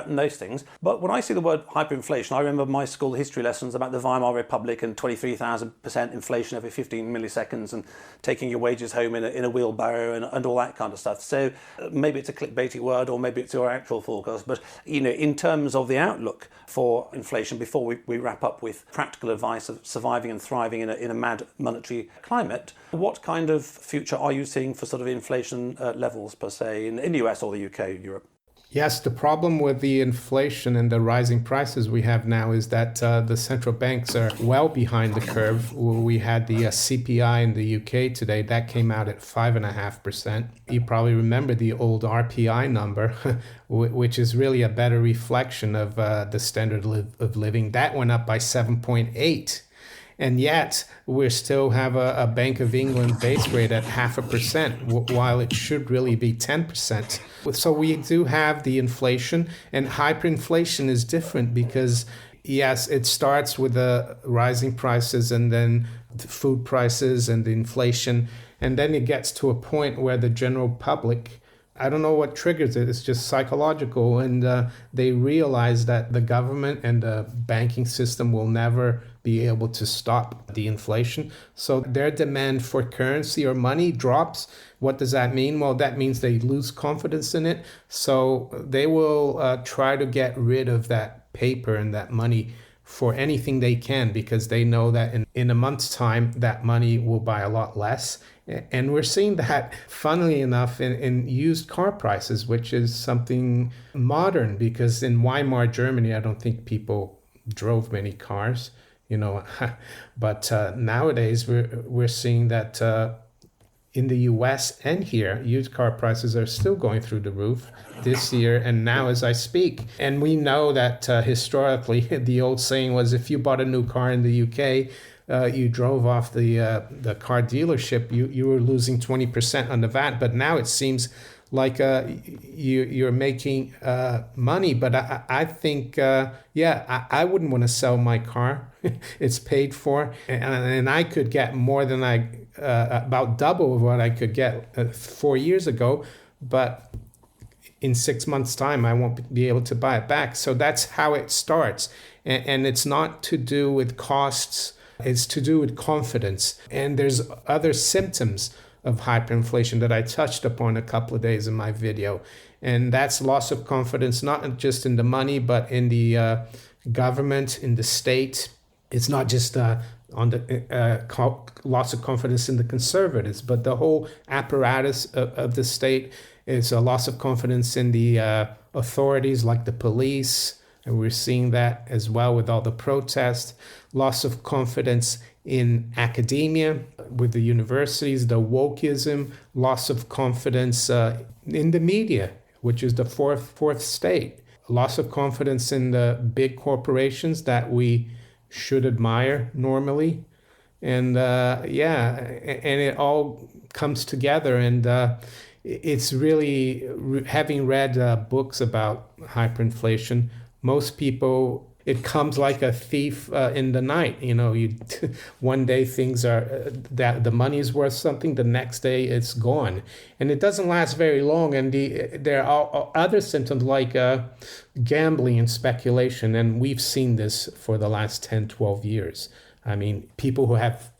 most things. But when I see the word hyperinflation, I remember my school history lessons about the Weimar Republic and 23,000% inflation every 15 milliseconds and taking your wages home in a wheelbarrow and all that kind of stuff. So maybe it's a clickbaity word, or maybe it's your actual forecast. But, in terms of the outlook for inflation, before we wrap up with practical advice of surviving and thriving in a mad monetary climate, what kind of future are you seeing for sort of inflation levels per se in the US or the UK, Europe? Yes, the problem with the inflation and the rising prices we have now is that the central banks are well behind the curve. We had the CPI in the UK today, that came out at 5.5%. You probably remember the old RPI number, which is really a better reflection of the standard of living. That went up by 7.8. And yet, we still have a Bank of England base rate at 0.5%, while it should really be 10%. So we do have the inflation, and hyperinflation is different because, yes, it starts with the rising prices and then the food prices and the inflation. And then it gets to a point where the general public, I don't know what triggers it. It's just psychological. And they realize that the government and the banking system will never be able to stop the inflation. So their demand for currency or money drops. What does that mean? Well, that means they lose confidence in it. So they will try to get rid of that paper and that money for anything they can, because they know that in a month's time, that money will buy a lot less. And we're seeing that, funnily enough, in used car prices, which is something modern, because in Weimar, Germany, I don't think people drove many cars, but nowadays we're seeing that in the US and here, used car prices are still going through the roof this year and now as I speak. And we know that historically, the old saying was, if you bought a new car in the UK, you drove off the car dealership, you were losing 20% on the VAT. But now it seems like you're making money. But I think, I wouldn't want to sell my car. It's paid for. And I could get more than about double of what I could get 4 years ago. But in 6 months' time, I won't be able to buy it back. So that's how it starts. And it's not to do with costs. It's to do with confidence. And there's other symptoms of hyperinflation that I touched upon a couple of days in my video. And that's loss of confidence, not just in the money, but in the government, in the state. It's not just on the loss of confidence in the conservatives, but the whole apparatus of the state is a loss of confidence in the authorities like the police. And we're seeing that as well with all the protests. Loss of confidence in academia, with the universities, the wokeism, loss of confidence in the media, which is the fourth state. Loss of confidence in the big corporations that we should admire normally. And and it all comes together. And it's really, having read books about hyperinflation, most people, it comes like a thief in the night. One day things are, that the money is worth something, the next day it's gone. And it doesn't last very long. And there are other symptoms like gambling and speculation. And we've seen this for the last 10, 12 years. I mean, people who have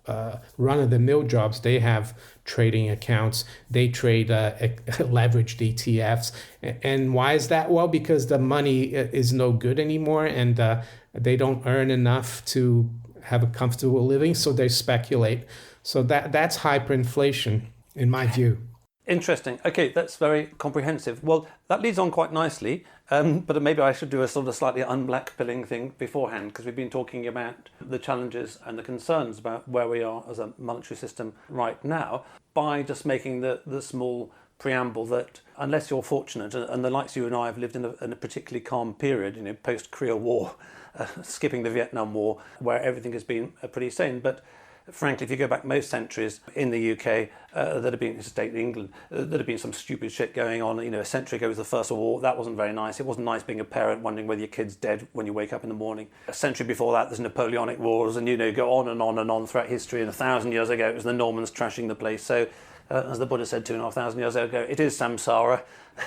run-of-the-mill jobs, they have trading accounts, they trade leveraged ETFs. And why is that? Well, because the money is no good anymore, and they don't earn enough to have a comfortable living, so they speculate. So that's hyperinflation, in my view. Interesting. Okay, that's very comprehensive. Well, that leads on quite nicely, but maybe I should do a sort of slightly unblackpilling thing beforehand, because we've been talking about the challenges and the concerns about where we are as a monetary system right now, by just making the small preamble that unless you're fortunate, and the likes of you and I have lived in a particularly calm period, post-Korea War, skipping the Vietnam War, where everything has been pretty sane, but frankly, if you go back most centuries in the UK, there'd have been, state England, there'd have been some stupid shit going on. A century ago was the First World War. That wasn't very nice. It wasn't nice being a parent wondering whether your kid's dead when you wake up in the morning. A century before that, there's Napoleonic Wars, and go on and on and on throughout history. And 1,000 years ago, it was the Normans trashing the place. So, as the Buddha said 2,500 years ago, it is samsara.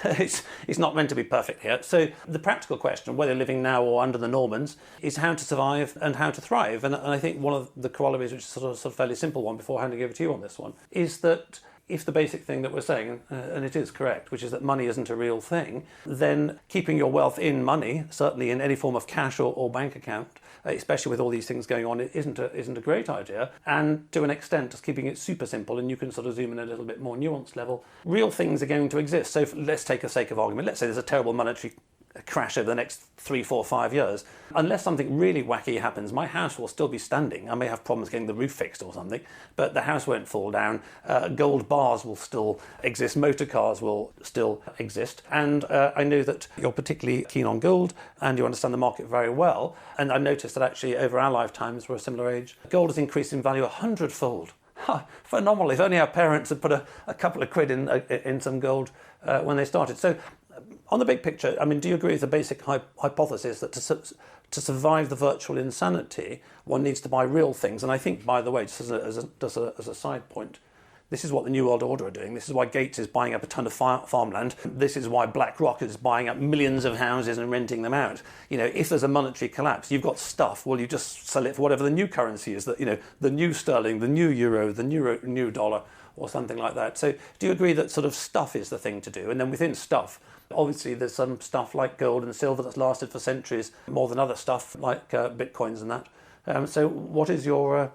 It's not meant to be perfect here. So the practical question, whether living now or under the Normans, is how to survive and how to thrive. And I think one of the corollaries, which is sort of fairly simple one, before handing over to you on this one, is that if the basic thing that we're saying, and it is correct, which is that money isn't a real thing, then keeping your wealth in money, certainly in any form of cash or bank account, especially with all these things going on, it isn't a great idea. And to an extent, just keeping it super simple, and you can sort of zoom in a little bit more nuanced level. Real things are going to exist. So let's take a sake of argument. Let's say there's a terrible monetary crash over the next 3, 4, 5 years. Unless something really wacky happens, my house will still be standing. I may have problems getting the roof fixed or something, but the house won't fall down. Gold bars will still exist. Motor cars will still exist. And I know that you're particularly keen on gold and you understand the market very well. And I noticed that actually over our lifetimes, we're a similar age, gold has increased in value 100-fold. Phenomenal. If only our parents had put a couple of quid in some gold when they started. So on the big picture, I mean, do you agree with the basic hypothesis that to survive the virtual insanity, one needs to buy real things? And I think, by the way, just as a side point, this is what the New World Order are doing. This is why Gates is buying up a ton of farmland. This is why BlackRock is buying up millions of houses and renting them out. You know, if there's a monetary collapse, you've got stuff. Well, you just sell it for whatever the new currency is. That, you know, the new sterling, the new euro, the new dollar, or something like that. So, do you agree that sort of stuff is the thing to do? And then within stuff, obviously, there's some stuff like gold and silver that's lasted for centuries, more than other stuff like bitcoins and that. So, what is your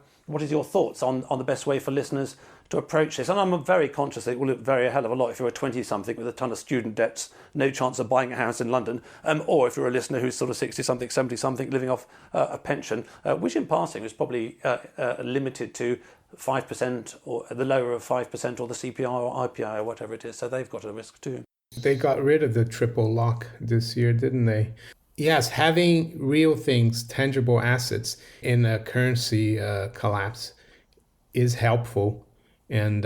thoughts on the best way for listeners to approach this? And I'm very conscious that it will look very a hell of a lot if you're a 20-something with a ton of student debts, no chance of buying a house in London, or if you're a listener who's sort of 60-something, 70-something, living off a pension, which in passing is probably limited to 5% or the lower of 5% or the CPI or IPI or whatever it is. So they've got a risk too. They got rid of the triple lock this year, didn't they? Yes, having real things, tangible assets in a currency collapse is helpful. And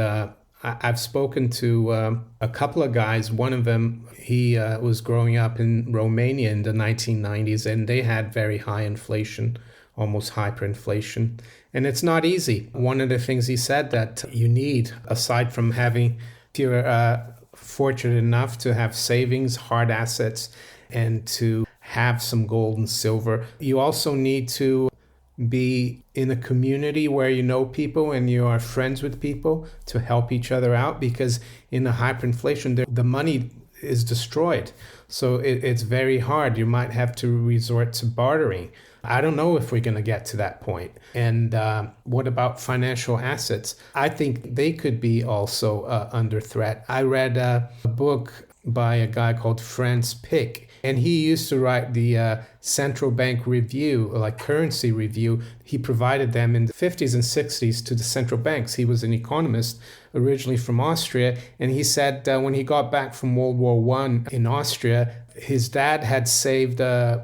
I've spoken to a couple of guys. One of them, he was growing up in Romania in the 1990s, and they had very high inflation, almost hyperinflation. And it's not easy. One of the things he said that you need, aside from having, if you're fortunate enough to have savings, hard assets, and to have some gold and silver, you also need to be in a community where you know people and you are friends with people to help each other out, because in the hyperinflation, the money is destroyed. So it's very hard. You might have to resort to bartering. I don't know if we're going to get to that point. And what about financial assets? I think they could be also under threat. I read a book by a guy called Franz Pick, and he used to write the central bank review, like currency review. He provided them in the 50s and 60s to the central banks. He was an economist originally from Austria, and he said when he got back from World War I in Austria, his dad had saved an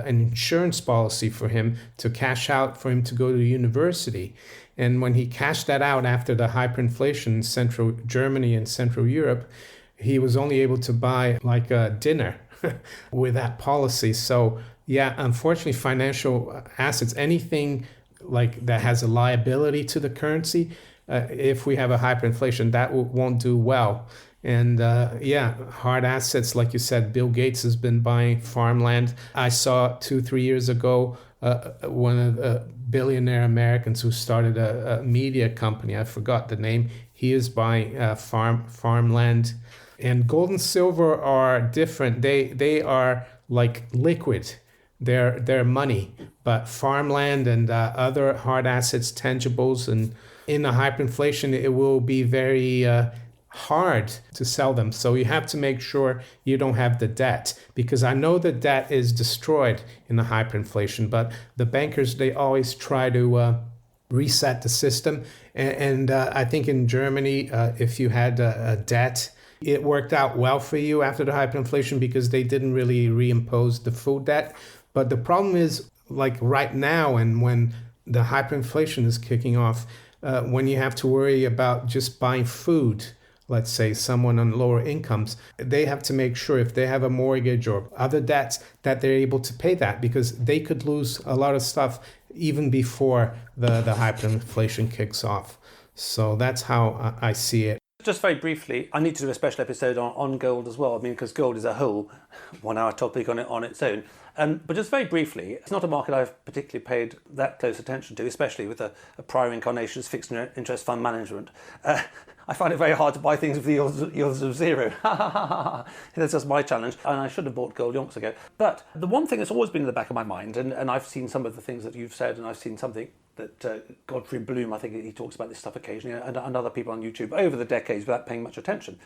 insurance policy for him to cash out for him to go to university. And when he cashed that out after the hyperinflation in Central Germany and Central Europe, he was only able to buy like a dinner with that policy. So yeah, unfortunately, financial assets, anything like that has a liability to the currency, if we have a hyperinflation, that won't do well. And hard assets, like you said, Bill Gates has been buying farmland. I saw 2-3 years ago, one of the billionaire Americans who started a media company, I forgot the name, he is buying farmland. And gold and silver are different. They are like liquid. They're money. But farmland and other hard assets, tangibles, and in a hyperinflation, it will be very hard to sell them. So you have to make sure you don't have the debt, because I know the debt is destroyed in the hyperinflation, but the bankers, they always try to reset the system. And I think in Germany, if you had a debt, it worked out well for you after the hyperinflation because they didn't really reimpose the full debt. But the problem is, like right now, and when the hyperinflation is kicking off, when you have to worry about just buying food, let's say someone on lower incomes, they have to make sure if they have a mortgage or other debts that they're able to pay that, because they could lose a lot of stuff even before the hyperinflation kicks off. So that's how I see it. Just very briefly, I need to do a special episode on gold as well. I mean, because gold is a whole 1 hour topic on its own. But just very briefly, it's not a market I've particularly paid that close attention to, especially with a prior incarnation as fixed interest fund management. I find it very hard to buy things with yields of zero. That's just my challenge. And I should have bought gold yonks ago. But the one thing that's always been in the back of my mind, and I've seen some of the things that you've said, and I've seen something that Godfrey Bloom, I think he talks about this stuff occasionally, and other people on YouTube over the decades without paying much attention,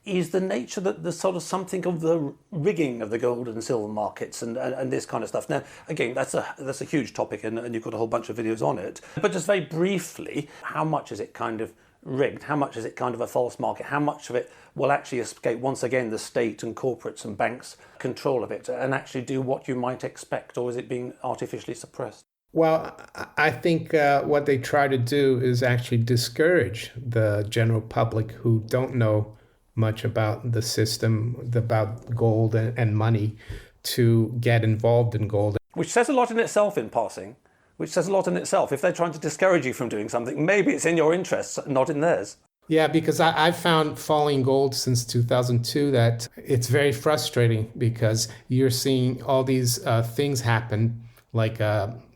is the nature that there's sort of something of the rigging of the gold and silver markets and this kind of stuff. Now, again, that's a huge topic, and you've got a whole bunch of videos on it. But just very briefly, how much is it kind of rigged? How much is it kind of a false market? How much of it will actually escape, once again, the state and corporates and banks' control of it and actually do what you might expect, or is it being artificially suppressed? Well, I think what they try to do is actually discourage the general public who don't know much about the system, about gold and money, to get involved in gold. Which says a lot in itself, in passing. Which says a lot in itself. If they're trying to discourage you from doing something, maybe it's in your interests, not in theirs. Yeah, because I've found following gold since 2002 that it's very frustrating, because you're seeing all these things happen, like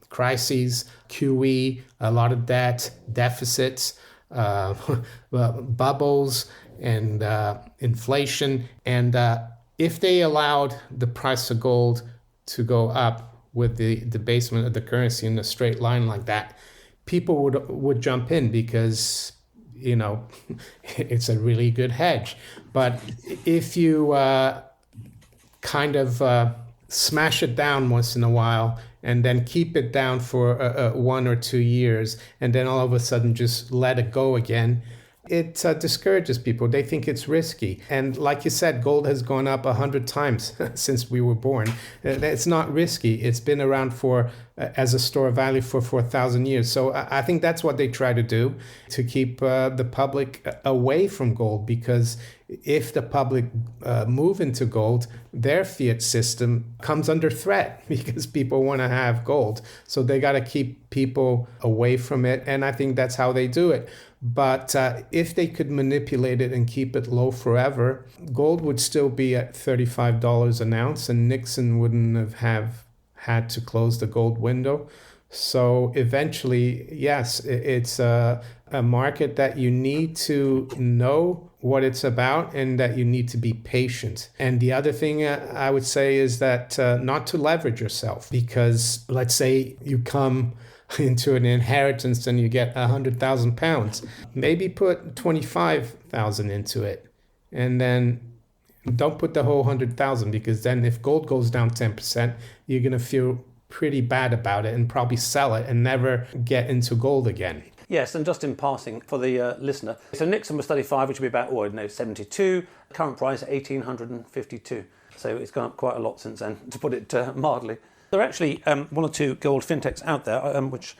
crises, QE, a lot of debt, deficits, bubbles, and inflation. And if they allowed the price of gold to go up with the debasement of the currency in a straight line like that, people would jump in, because it's a really good hedge. But if you kind of smash it down once in a while and then keep it down for 1 or 2 years, and then all of a sudden just let it go again, it discourages people. They think it's risky. And like you said, gold has gone up 100 times since we were born. It's not risky. It's been around as a store of value for 4,000 years. So I think that's what they try to do, to keep the public away from gold, because if the public move into gold, their fiat system comes under threat, because people want to have gold. So they got to keep people away from it. And I think that's how they do it. But if they could manipulate it and keep it low forever, gold would still be at $35 an ounce, and Nixon wouldn't have had to close the gold window. So eventually, yes, it's a market that you need to know what it's about, and that you need to be patient. And the other thing I would say is that not to leverage yourself, because let's say you come into an inheritance and you get £100,000, maybe put 25,000 into it, and then don't put the whole 100,000, because then if gold goes down 10%, you're going to feel pretty bad about it and probably sell it and never get into gold again. Yes, and just in passing for the listener, so Nixon was 35, which would be about 72. Current price 1,852. So it's gone up quite a lot since then, to put it mildly. There are actually 1 or 2 gold fintechs out there, which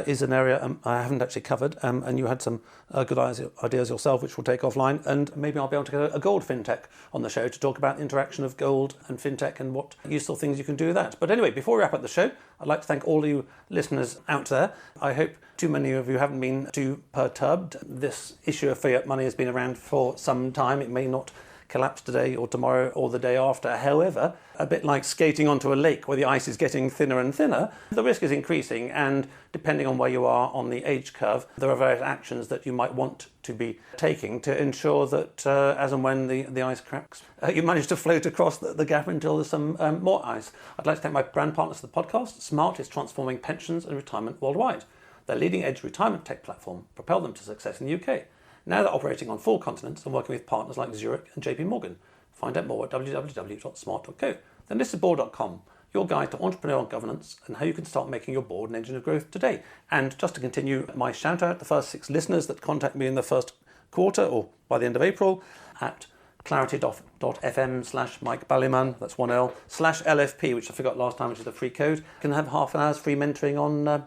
is an area I haven't actually covered, and you had some good ideas yourself, which we'll take offline, and maybe I'll be able to get a gold fintech on the show to talk about the interaction of gold and fintech and what useful things you can do with that. But anyway, before we wrap up the show, I'd like to thank all you listeners out there. I hope too many of you haven't been too perturbed. This issue of fiat money has been around for some time. It may not collapse today or tomorrow or the day after. However, a bit like skating onto a lake where the ice is getting thinner and thinner, the risk is increasing, and depending on where you are on the age curve, there are various actions that you might want to be taking to ensure that as and when the ice cracks, you manage to float across the gap until there's some more ice. I'd like to thank my brand partners for the podcast. Smart is transforming pensions and retirement worldwide. Their leading-edge retirement tech platform propelled them to success in the UK. Now they're operating on 4 continents and working with partners like Zurich and JP Morgan. Find out more at www.smart.co. Then this is board.com, your guide to entrepreneurial governance and how you can start making your board an engine of growth today. And just to continue my shout out, the first 6 listeners that contact me in the first quarter or by the end of April at clarity.fm/Mike Ballyman, that's 1L, /LFP, which I forgot last time, which is the free code, can have half an hour's free mentoring on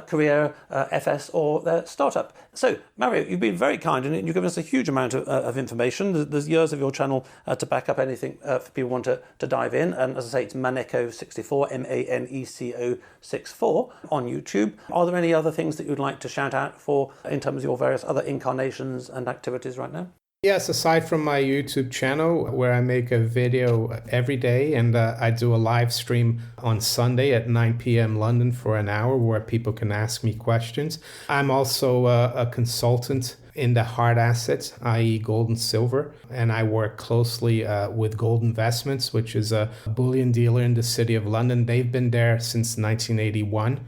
career, FS or their startup. So, Mario, you've been very kind and you've given us a huge amount of information. There's years of your channel to back up anything for people who want to dive in. And as I say, it's Maneco64, Maneco64 on YouTube. Are there any other things that you'd like to shout out for in terms of your various other incarnations and activities right now? Yes, aside from my YouTube channel where I make a video every day and I do a live stream on Sunday at 9 p.m. London for an hour where people can ask me questions. I'm also a consultant in the hard assets, i.e. gold and silver, and I work closely with Gold Investments, which is a bullion dealer in the city of London. They've been there since 1981.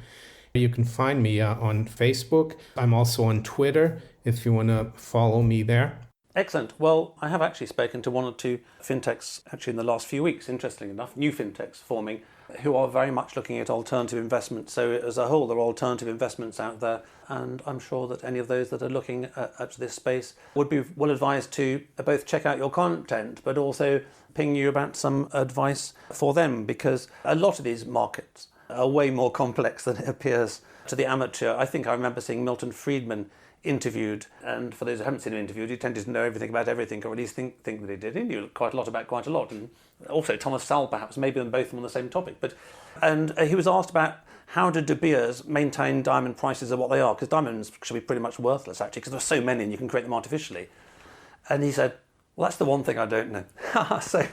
You can find me on Facebook. I'm also on Twitter if you want to follow me there. Excellent. Well, I have actually spoken to one or two fintechs actually in the last few weeks, interestingly enough, new fintechs forming, who are very much looking at alternative investments. So as a whole, there are alternative investments out there, and I'm sure that any of those that are looking at this space would be well advised to both check out your content, but also ping you about some advice for them, because a lot of these markets are way more complex than it appears to the amateur. I think I remember seeing Milton Friedman interviewed, and for those who haven't seen him interviewed, he tended to know everything about everything, or at least think that he did. He knew quite a lot about quite a lot, and also Thomas Sowell, perhaps, maybe them both on the same topic. And he was asked about how do De Beers maintain diamond prices at what they are, because diamonds should be pretty much worthless actually, because there's so many and you can create them artificially. And he said, well, that's the one thing I don't know. So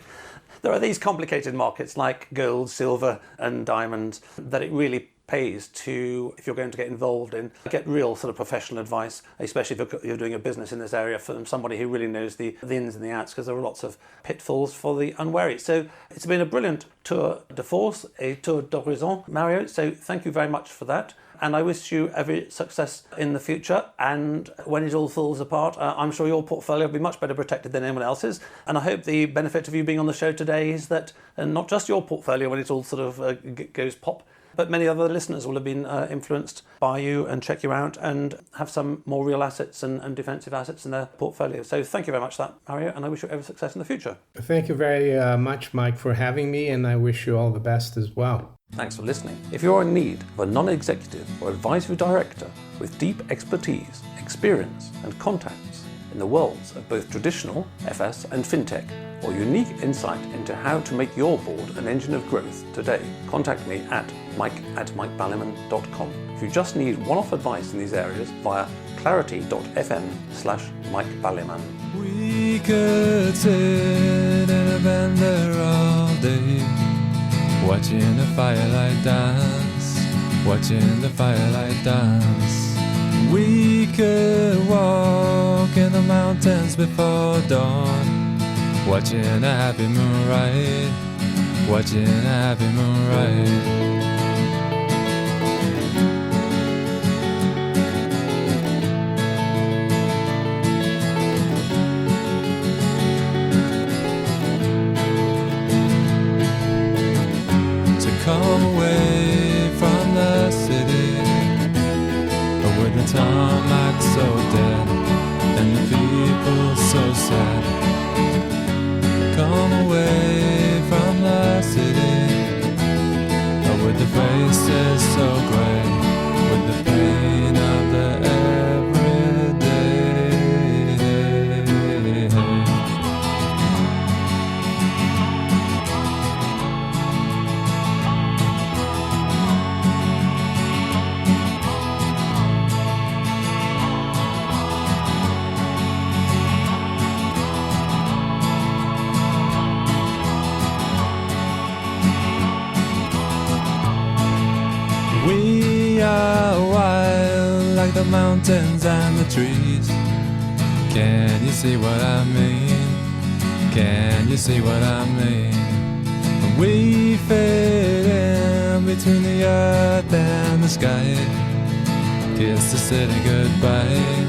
there are these complicated markets like gold, silver and diamonds that it really pays to, if you're going to get involved in, get real sort of professional advice, especially if you're doing a business in this area, from somebody who really knows the ins and the outs, because there are lots of pitfalls for the unwary. So it's been a brilliant tour de force, a tour d'horizon, Mario. So thank you very much for that. And I wish you every success in the future. And when it all falls apart, I'm sure your portfolio will be much better protected than anyone else's. And I hope the benefit of you being on the show today is that not just your portfolio, when it all sort of goes pop, but many other listeners will have been influenced by you and check you out and have some more real assets and defensive assets in their portfolio. So thank you very much for that, Mario, and I wish you every success in the future. Thank you very much, Mike, for having me, and I wish you all the best as well. Thanks for listening. If you're in need of a non-executive or advisory director with deep expertise, experience and contacts in the worlds of both traditional FS and fintech, or unique insight into how to make your board an engine of growth today, contact me at mike@mikeballiman.com. If you just need one-off advice in these areas, via clarity.fm/mikeballiman. We could sit in a bender all day, watching the firelight dance, watching the firelight dance. We could walk in the mountains before dawn, watching a happy moon ride, watching a happy moon ride. To come away from the city, with the tarmac so dead and the people so sad. Come away from the city, with the faces so grey, with the pain of the everyday. We are wild like the mountains and the trees. Can you see what I mean? Can you see what I mean? We fit in between the earth and the sky. Kiss the city goodbye,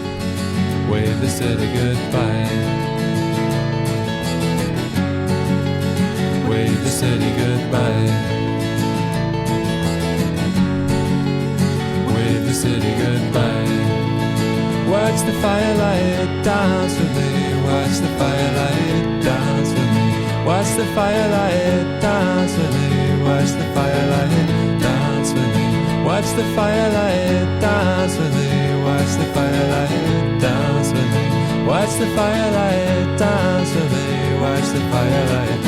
wave the city goodbye, wave the city goodbye. The city goodbye. Watch the firelight dance with me. Watch the firelight dance with me. Watch the firelight dance with me. Watch the firelight dance with me. Watch the firelight dance with me. Watch the firelight dance with me. Watch the firelight dance with me. Watch the firelight